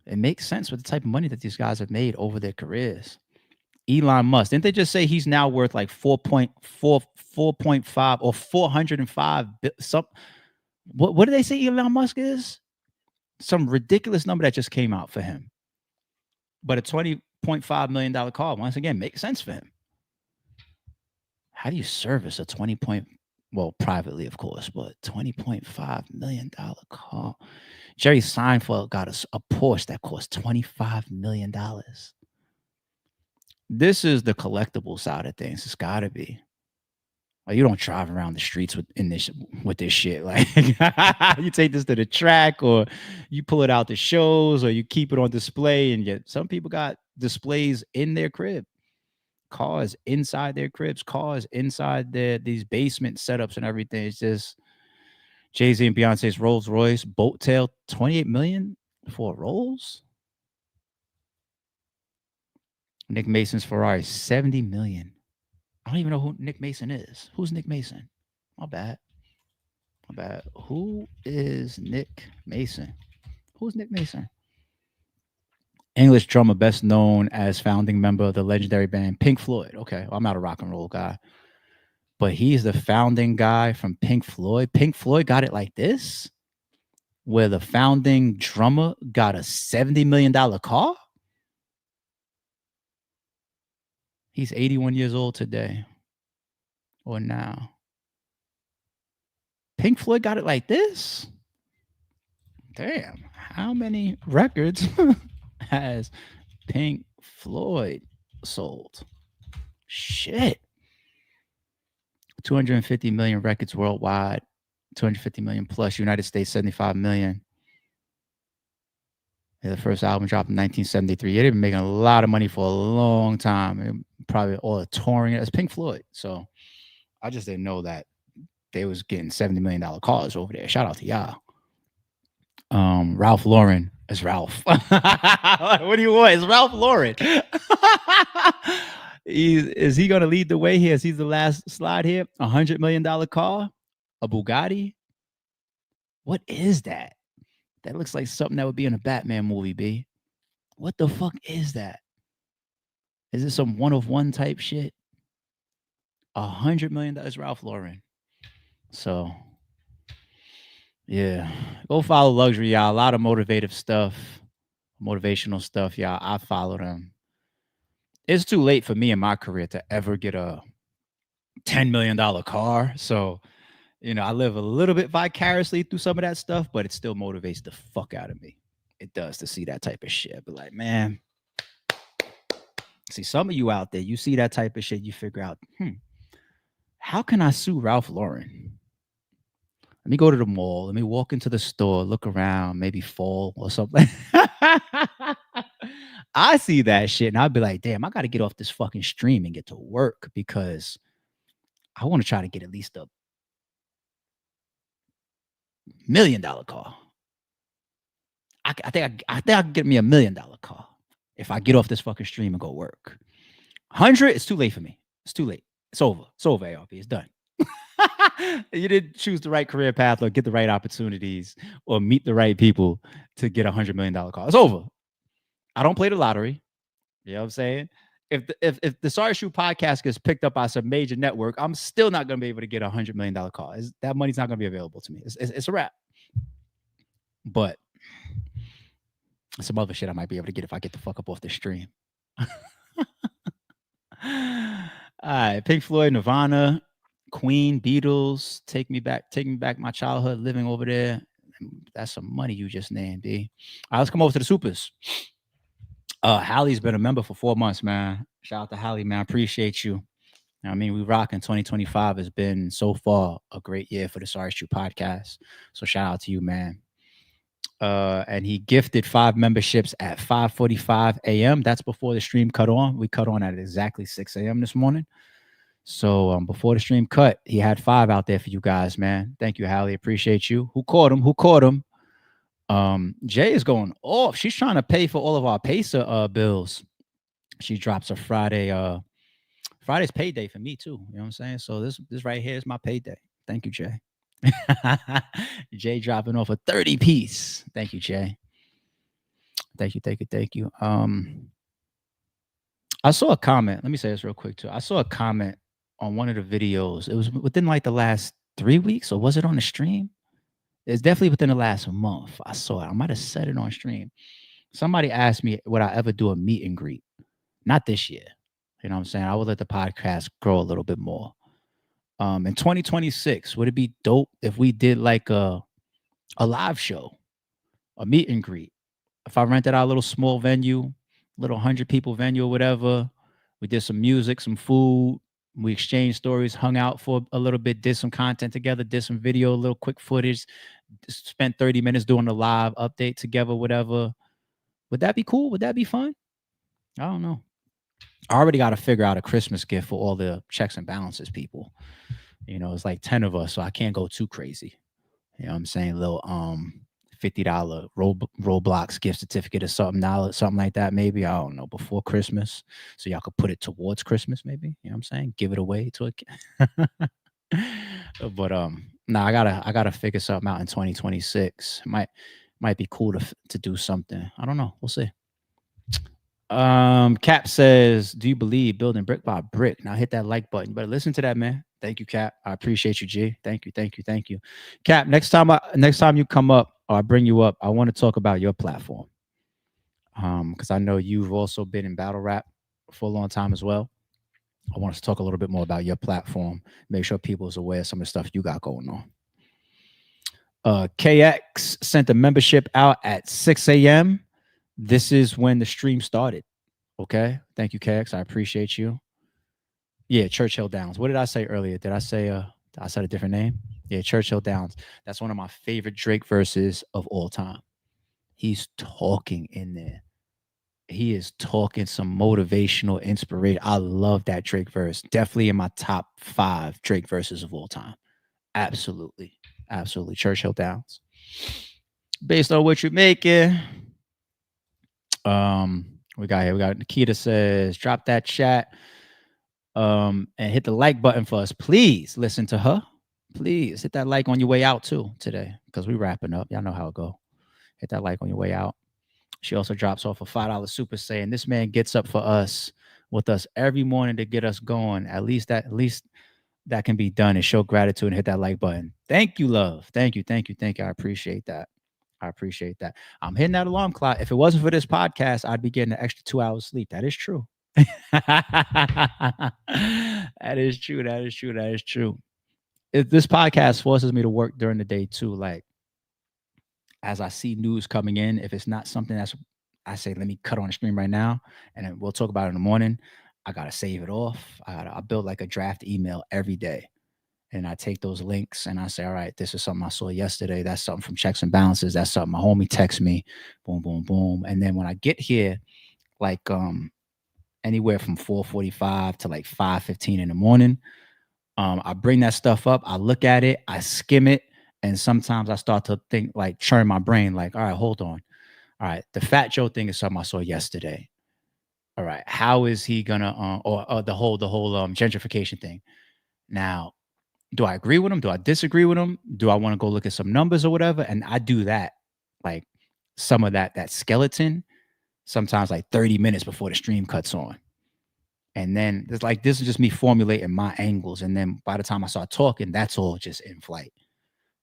It makes sense with the type of money that these guys have made over their careers. Elon Musk, didn't they just say he's now worth like 4.5 or 405? What did they say Elon Musk is? Some ridiculous number that just came out for him. But a $20.5 million car, once again, makes sense for him. How do you service a privately, of course, but $20.5 million car? Jerry Seinfeld got a Porsche that cost $25 million. This is the collectible side of things. It's got to be. Like, you don't drive around the streets with this shit. Like, you take this to the track, or you pull it out to shows, or you keep it on display. And yet some people got displays in their crib. Cars inside their cribs, cars inside these basement setups and everything. It's just Jay-Z and Beyonce's Rolls Royce boat tail, $28 million for a Rolls. Nick Mason's Ferrari, $70 million. I don't even know who Nick Mason is. Who's Nick Mason? My bad. Who is Nick Mason? Who's Nick Mason? English drummer best known as founding member of the legendary band Pink Floyd. Okay, well, I'm not a rock and roll guy, but he's the founding guy from Pink Floyd. Pink Floyd got it like this, where the founding drummer got a $70 million car. He's 81 years old today, or now. Pink Floyd got it like this? Damn, how many records has Pink Floyd sold? Shit. 250 million records worldwide, 250 million plus. United States, 75 million. Yeah, the first album dropped in 1973. They've been making a lot of money for a long time. And probably all the touring. It's Pink Floyd. So I just didn't know that they was getting $70 million cars over there. Shout out to y'all. Ralph Lauren is Ralph. What do you want? It's Ralph Lauren. Is he going to lead the way here? Is he the last slide here? $100 million car? A Bugatti? What is that? That looks like something that would be in a Batman movie, B. What the fuck is that? Is it some one-of-one type shit? $100 million is Ralph Lauren. So, yeah. Go follow Luxury, y'all. A lot of motivational stuff, y'all. I follow them. It's too late for me in my career to ever get a $10 million car. So, you know, I live a little bit vicariously through some of that stuff, but it still motivates the fuck out of me. It does to see that type of shit. But like, man, see, some of you out there, you see that type of shit, you figure out, how can I sue Ralph Lauren? Let me go to the mall. Let me walk into the store, look around, maybe fall or something. I see that shit and I'd be like, damn, I got to get off this fucking stream and get to work because I want to try to get at least a $1 million car. I think I can get me $1 million car if I get off this fucking stream and go work. 100, it's too late for me. It's too late. It's over. It's over, ARP. It's done. You didn't choose the right career path or get the right opportunities or meet the right people to get $100 million car. It's over. I don't play the lottery. You know what I'm saying? If the Sorry Shoe podcast gets picked up by some major network, I'm still not going to be able to get $100 million car. That money's not going to be available to me. It's a wrap. But some other shit I might be able to get if I get the fuck up off the stream. All right, Pink Floyd, Nirvana, Queen, Beatles, take me back my childhood living over there. That's some money you just named, B. All right, let's come over to the supers. Hallie's been a member for 4 months, man. Shout out to Hallie, man. I appreciate you. I mean, we rocking. 2025 has been so far a great year for the Sorry Shoe podcast. So shout out to you, man. And he gifted 5 memberships at 5:45 a.m. That's before the stream cut on. We cut on at exactly 6 a.m. this morning. So before the stream cut, he had 5 out there for you guys, man. Thank you, Hallie. Appreciate you. Who caught him? Jay is going off. She's trying to pay for all of our Pacer bills. She drops a Friday's payday for me too. You know what I'm saying? So this right here is my payday. Thank you, Jay. Jay dropping off a 30 piece. Thank you, Jay. Thank you. I saw a comment. Let me say this real quick too. I saw a comment on one of the videos. It was within like the last 3 weeks, or was it on the stream? It's definitely within the last month. I saw it. I might have said it on stream. Somebody asked me, would I ever do a meet and greet? Not this year. You know what I'm saying? I would let the podcast grow a little bit more. In 2026, would it be dope if we did like a live show, a meet and greet? If I rented out a little small venue, little 100 people venue or whatever, we did some music, some food, we exchanged stories, hung out for a little bit, did some content together, did some video, a little quick footage, spent 30 minutes doing a live update together, whatever. Would that be cool? Would that be fun? I don't know. I already got to figure out a Christmas gift for all the checks and balances people. You know, it's like 10 of us, so I can't go too crazy. You know what I'm saying? A little $50 Roblox gift certificate or something like that, maybe. I don't know, before Christmas. So y'all could put it towards Christmas, maybe. You know what I'm saying? Give it away to a kid. But I gotta figure something out in 2026. Might be cool to do something. I don't know. We'll see. Cap says, do you believe building brick by brick? Now hit that like button. But listen to that, man. Thank you, Cap. I appreciate you, G. Thank you. Cap, next time you come up or I bring you up, I want to talk about your platform. Because I know you've also been in battle rap for a long time as well. I want us to talk a little bit more about your platform. Make sure people is aware of some of the stuff you got going on. KX sent a membership out at 6 a.m. This is when the stream started. Okay. Thank you, KX. I appreciate you. Yeah, Churchill Downs. What did I say earlier? Did I say I said a different name? Yeah, Churchill Downs. That's one of my favorite Drake verses of all time. He's talking in there. He is talking some motivational inspiration. I love that Drake verse. Definitely in my top 5 Drake verses of all time. Absolutely. Churchill Downs. Based on what you're making. We got Nikita says, drop that chat and hit the like button for us. Please listen to her. Please hit that like on your way out too today, because we wrapping up. Y'all know how it go. Hit that like on your way out. She also drops off a $5 super saying, this man gets up for us with us every morning to get us going. At least that can be done, and show gratitude and hit that like button. Thank you, love. Thank you. I appreciate that. I'm hitting that alarm clock. If it wasn't for this podcast, I'd be getting an extra 2 hours sleep. That is true. That is true. That is true. That is true. This podcast forces me to work during the day too. Like, as I see news coming in, if it's not something that's, I say, let me cut on the stream right now, and then we'll talk about it in the morning. I gotta save it off. I build like a draft email every day, and I take those links and I say, all right, this is something I saw yesterday. That's something from Checks and Balances. That's something my homie texts me. Boom, boom, boom. And then when I get here, like anywhere from 4:45 to like 5:15 in the morning, I bring that stuff up. I look at it. I skim it. And sometimes I start to think, like, churn my brain, like, all right, hold on. All right, the Fat Joe thing is something I saw yesterday. All right, how is he gonna or the whole gentrification thing? Now, do I agree with him? Do I disagree with him? Do I want to go look at some numbers or whatever? And I do that, like some of that skeleton, sometimes like 30 minutes before the stream cuts on. And then it's like, this is just me formulating my angles. And then by the time I start talking, that's all just in flight.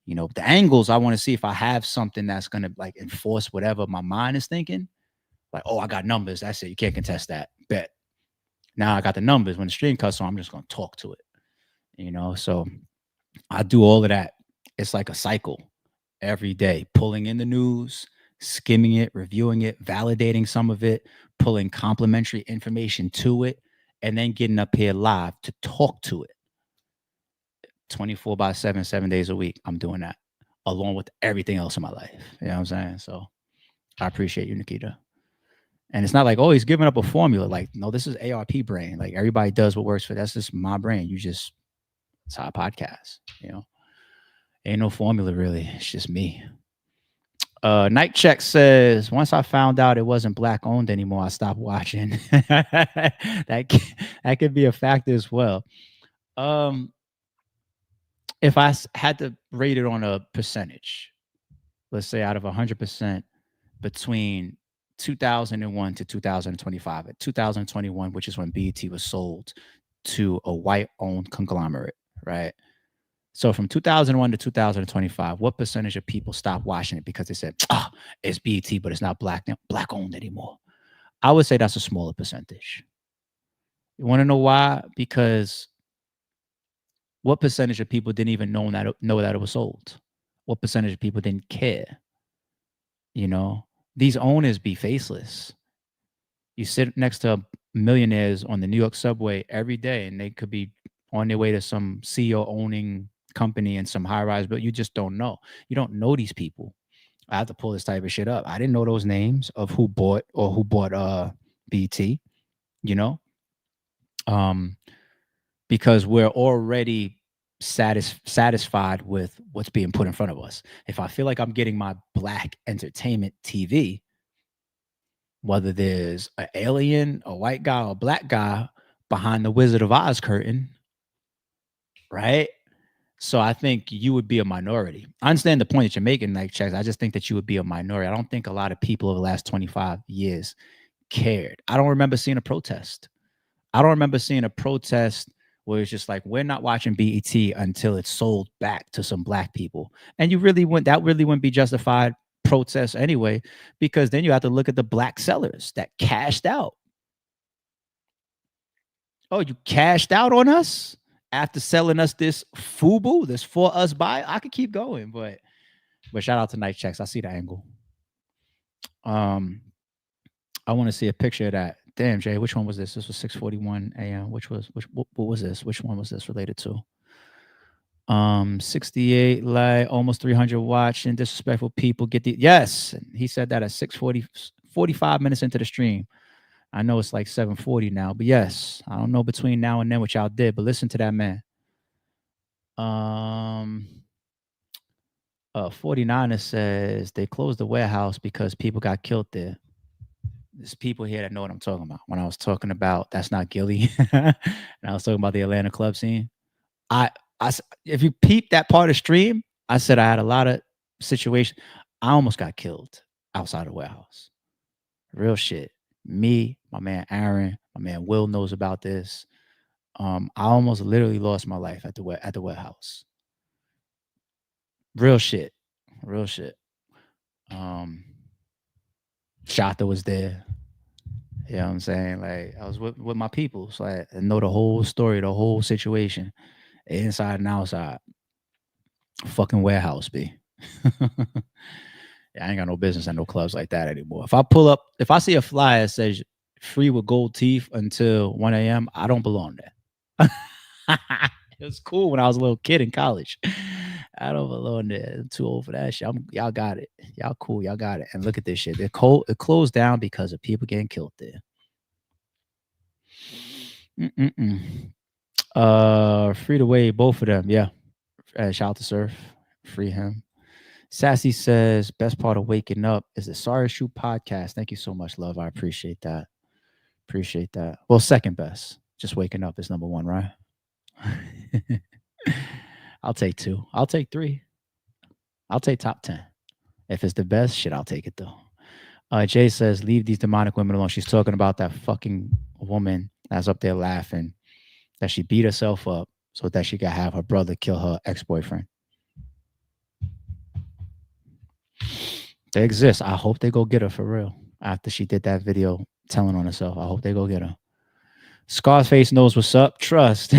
You know, the angles, I want to see if I have something that's going to like enforce whatever my mind is thinking. Like, oh, I got numbers. That's it. You can't contest that. Bet. Now I got the numbers. When the stream cuts on, I'm just going to talk to it. You know, so I do all of that. It's like a cycle every day, pulling in the news, skimming it, reviewing it, validating some of it, pulling complementary information to it, and then getting up here live to talk to it. 24/7, 7 days a week. I'm doing that along with everything else in my life. You know what I'm saying? So I appreciate you, Nikita. And it's not like, oh, he's giving up a formula. Like, no, this is ARP brain. Like, everybody does what works for. That's just my brain. It's how I podcast, you know. Ain't no formula really. It's just me. Night Check says, once I found out it wasn't black owned anymore, I stopped watching. that could be a factor as well. If I had to rate it on a percentage, let's say out of 100% between 2001 to 2025, at 2021, which is when BET was sold to a white-owned conglomerate, right? So from 2001 to 2025, what percentage of people stopped watching it because they said, oh, it's BET, but it's not black-owned anymore? I would say that's a smaller percentage. You want to know why? Because what percentage of people didn't even know that it was sold? What percentage of people didn't care? You know, these owners be faceless. You sit next to millionaires on the New York subway every day, and they could be on their way to some CEO owning company in some high rise, but you just don't know. You don't know these people. I have to pull this type of shit up. I didn't know those names of who bought BT, you know, because we're already satisfied with what's being put in front of us. If I feel like I'm getting my black entertainment TV, whether there's an alien, a white guy, or a black guy behind the Wizard of Oz curtain, right? So I think you would be a minority. I understand the point that you're making, like, Checks. I just think that you would be a minority. I don't think a lot of people over the last 25 years cared. I don't remember seeing a protest. I don't remember seeing a protest where it's just like, we're not watching BET until it's sold back to some black people. And that really wouldn't be justified protest anyway, because then you have to look at the black sellers that cashed out. Oh, you cashed out on us after selling us this FUBU, this for us buy? I could keep going, but shout out to Night Checks. I see the angle. I want to see a picture of that. Damn, Jay, which one was this? This was 6:41 a.m. What was this? Which one was this related to? 68 like almost 300 watching. Disrespectful people get the yes. He said that at 6:40, 45 minutes into the stream. I know it's like 7:40 now, but yes, I don't know between now and then what y'all did, but listen to that man. 49er says they closed the warehouse because people got killed there. There's people here that know what I'm talking about. When I was talking about that's not Gille, and I was talking about the Atlanta club scene. If you peep that part of the stream, I said I had a lot of situations. I almost got killed outside the warehouse. Real shit. Me, my man Aaron, my man Will knows about this. I almost literally lost my life at the warehouse. Real shit. Real shit. Shota was there. You know what I'm saying? Like I was with my people, so I know the whole story, the whole situation, inside and outside. Fucking warehouse, B. Yeah, I ain't got no business at no clubs like that anymore. If I see a flyer that says free with gold teeth until 1 a.m., I don't belong there. It was cool when I was a little kid in college. I don't belong there. I'm too old for that shit. Y'all got it. Y'all cool. Y'all got it. And look at this shit. It closed down because of people getting killed there. Free to waive both of them. Yeah. Shout out to Surf. Free him. Sassy says, best part of waking up is the Sorry Shoot podcast. Thank you so much, love. I appreciate that. Appreciate that. Well, second best. Just waking up is number one, right? I'll take 2. I'll take 3. I'll take top 10. If it's the best, shit, I'll take it though. Jay says, leave these demonic women alone. She's talking about that fucking woman that's up there laughing that she beat herself up so that she could have her brother kill her ex-boyfriend. They exist. I hope they go get her for real. After she did that video telling on herself, I hope they go get her. Scarface knows what's up. Trust.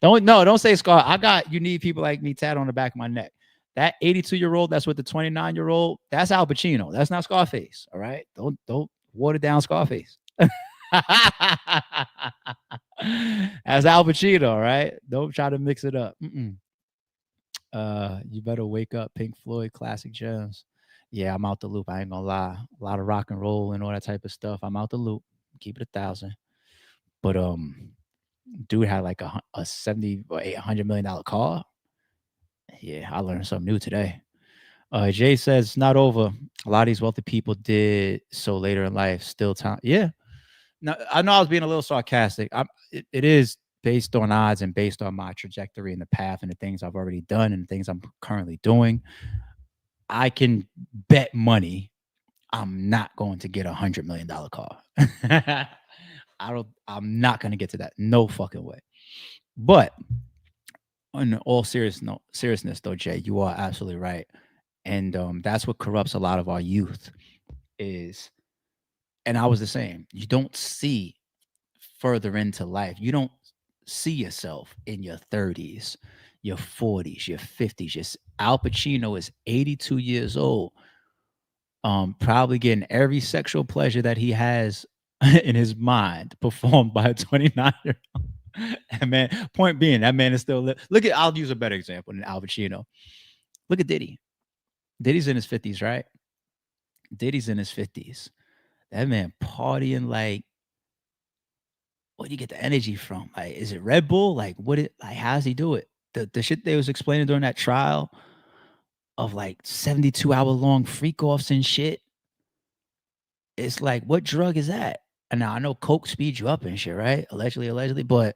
Don't say Scar. I got you need people like me tatted on the back of my neck. That 82-year-old that's with the 29-year-old, that's Al Pacino. That's not Scarface. All right. Don't water down Scarface. That's Al Pacino, all right? Don't try to mix it up. You better wake up, Pink Floyd, classic gems. Yeah, I'm out the loop. I ain't gonna lie. A lot of rock and roll and all that type of stuff. I'm out the loop. Keep it 1,000. But dude had like a $70 or $800 million car. Yeah, I learned something new today. Jay says it's not over. A lot of these wealthy people did so later in life. Still time. Yeah. Now, I know I was being a little sarcastic. It is based on odds and based on my trajectory and the path and the things I've already done and the things I'm currently doing. I can bet money I'm not going to get $100 million car. I'm not going to get to that. No fucking way. But in all seriousness though, Jay, you are absolutely right. And that's what corrupts a lot of our youth is, and I was the same. You don't see further into life. You don't see yourself in your 30s, your 40s, your 50s. Al Pacino is 82 years old, probably getting every sexual pleasure that he has in his mind performed by a 29-year-old. And man, point being, that man is still look at. I'll use a better example than Al Pacino. Look at Diddy. Diddy's in his 50s, right? Diddy's in his 50s. That man partying like, where do you get the energy from? Like, is it Red Bull? Like, how does he do it? The shit they was explaining during that trial of like 72-hour long freak offs and shit. It's like, what drug is that? And now I know Coke speeds you up and shit, right? Allegedly, but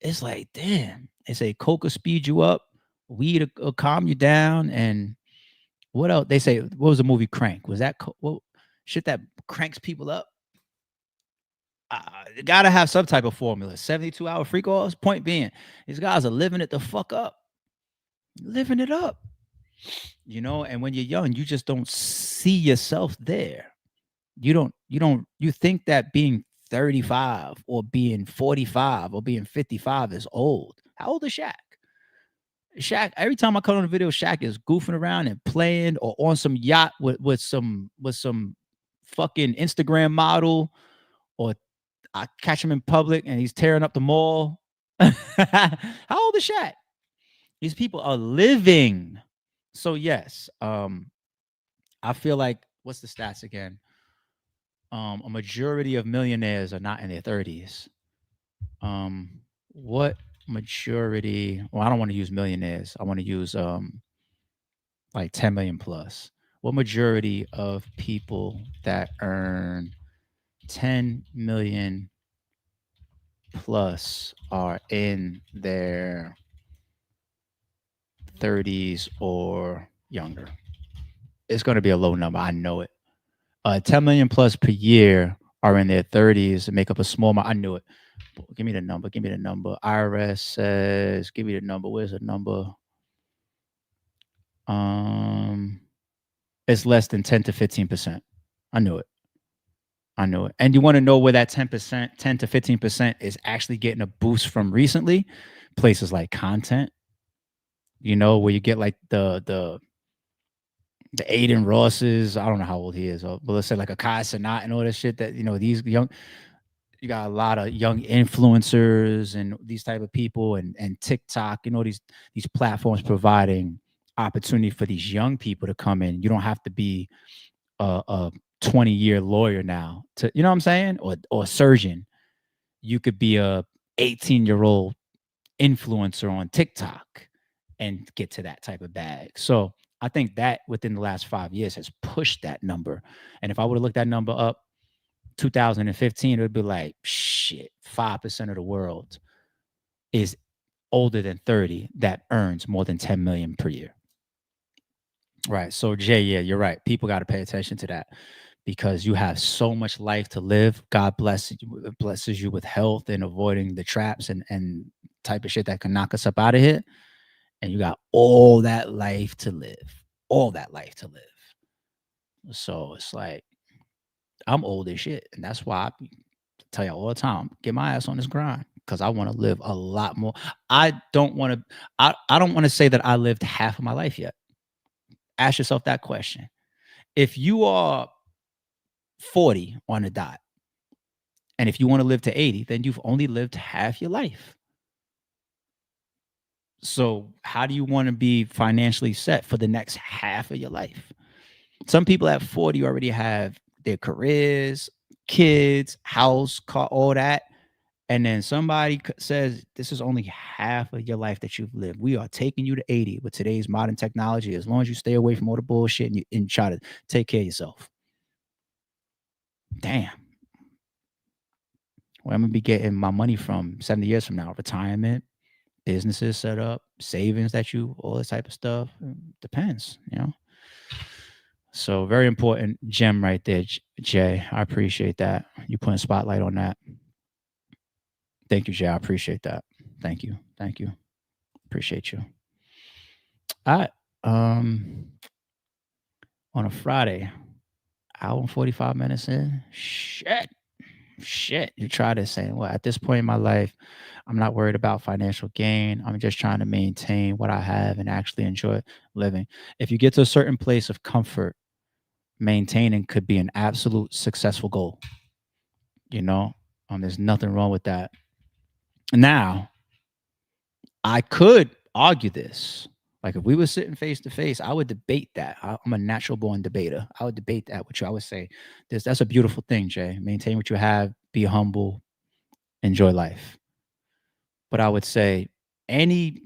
it's like, damn. They say Coke will speed you up, weed will calm you down, and what else? They say, what was the movie Crank? Was that shit that cranks people up? Gotta have some type of formula. 72-hour freak offs. Point being, these guys are living it the fuck up. Living it up. You know, and when you're young, you just don't see yourself there. You think that being 35 or being 45 or being 55 is old. How old is Shaq? Shaq, every time I come on the video, Shaq is goofing around and playing or on some yacht with some fucking Instagram model, or I catch him in public and he's tearing up the mall. How old is Shaq? These people are living. So yes, I feel like, what's the stats again? A majority of millionaires are not in their 30s. What majority? Well, I don't want to use millionaires. I want to use like 10 million plus. What majority of people that earn 10 million plus are in their 30s or younger? It's going to be a low number. I know it. 10 million plus per year are in their 30s and make up a small amount. I knew it. Give me the number. Give me the number. IRS says, give me the number. Where's the number? It's less than 10 to 15%. I knew it. I know it. And you want to know where that 10%, 10 to 15% is actually getting a boost from recently? Places like content, where you get like the Aiden Rosses. I don't know how old he is, but let's say like a Kai Cenat and all this shit that, these you got a lot of young influencers and these type of people and TikTok, these platforms providing opportunity for these young people to come in. You don't have to be a 20-year lawyer now to, you know what I'm saying? Or a surgeon. You could be a 18-year-old influencer on TikTok and get to that type of bag. So I think that within the last 5 years has pushed that number. And if I would have looked that number up 2015, it would be like, shit, 5% of the world is older than 30 that earns more than 10 million per year. Right. So Jay, yeah, you're right. People got to pay attention to that because you have so much life to live. God blesses you with health and avoiding the traps and type of shit that can knock us up out of here. And you got all that life to live. All that life to live. So it's like, I'm old as shit. And that's why I tell you all the time, get my ass on this grind because I want to live a lot more. I don't want to say that I lived half of my life yet. Ask yourself that question. If you are 40 on the dot, and if you want to live to 80, then you've only lived half your life. So how do you want to be financially set for the next half of your life? Some people at 40 already have their careers, kids, house, car, all that. And then somebody says, this is only half of your life that you've lived. We are taking you to 80 with today's modern technology, as long as you stay away from all the bullshit and try to take care of yourself. Damn. Where I'm going to be getting my money from 70 years from now? Retirement, businesses set up, savings all this type of stuff. Depends, So very important gem right there, Jay. I appreciate that. You putting a spotlight on that. Thank you, Jay. I appreciate that. Thank you. Appreciate you. All right. On a Friday, hour and 45 minutes in. Shit. You try to say, well, at this point in my life, I'm not worried about financial gain. I'm just trying to maintain what I have and actually enjoy living. If you get to a certain place of comfort, maintaining could be an absolute successful goal. There's nothing wrong with that. Now, I could argue this. Like if we were sitting face to face, I would debate that. I'm a natural born debater. I would debate that with you. I would say that's a beautiful thing, Jay. Maintain what you have, be humble, enjoy life. But I would say any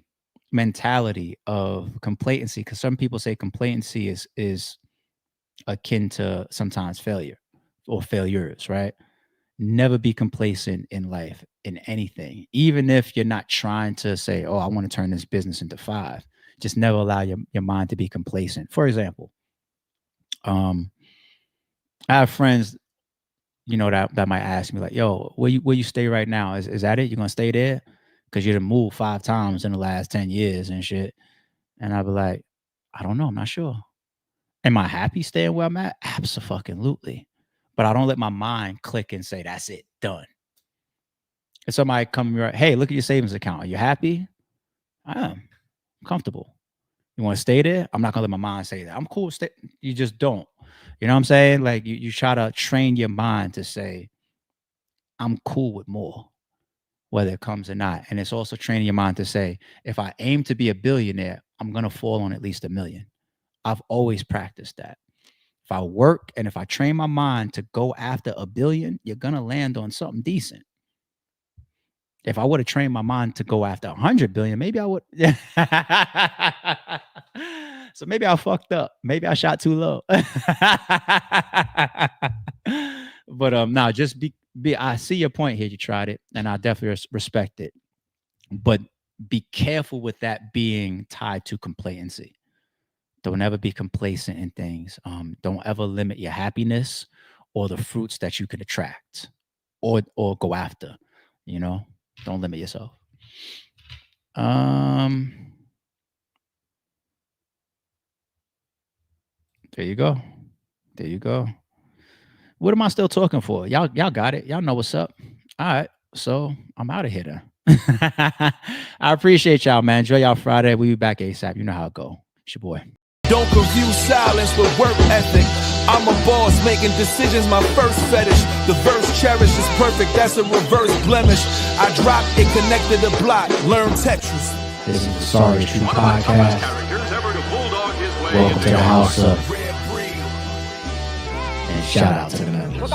mentality of complacency, because some people say complacency is akin to sometimes failure or failures, right? Never be complacent in life, in anything. Even if you're not trying to say, oh, I want to turn this business into 5. Just never allow your mind to be complacent. For example, I have friends, that might ask me like, yo, where you stay right now? Is that it? You're going to stay there? Because you done moved 5 times in the last 10 years and shit. And I'd be like, I don't know. I'm not sure. Am I happy staying where I'm at? Absolutely. But I don't let my mind click and say, that's it, done. If somebody come to me, right, hey, look at your savings account. Are you happy? I am. I'm comfortable. You want to stay there? I'm not going to let my mind say that. I'm cool. Stay. You just don't. You know what I'm saying? Like you try to train your mind to say, I'm cool with more, whether it comes or not. And it's also training your mind to say, if I aim to be a billionaire, I'm going to fall on at least $1 million. I've always practiced that. If I work and if I train my mind to go after $1 billion, you're going to land on something decent. If I would have trained my mind to go after 100 billion, maybe I would. So maybe I fucked up. Maybe I shot too low. But no, just be. I see your point here. You tried it, and I definitely respect it. But be careful with that being tied to complacency. Don't ever be complacent in things. Don't ever limit your happiness or the fruits that you can attract or go after. Don't limit yourself. There you go. What am I still talking for? Y'all got it. Y'all know what's up. All right. So I'm out of here then. I appreciate y'all, man. Enjoy y'all Friday. We'll be back ASAP. You know how it go. It's your boy. Don't confuse silence with work ethic. I'm a boss making decisions, my first fetish. The verse cherished is perfect, that's a reverse blemish. I dropped it, connected the block, learn Tetris. This is the Sorry It's True podcast. Welcome to the house of. And shout out to the members.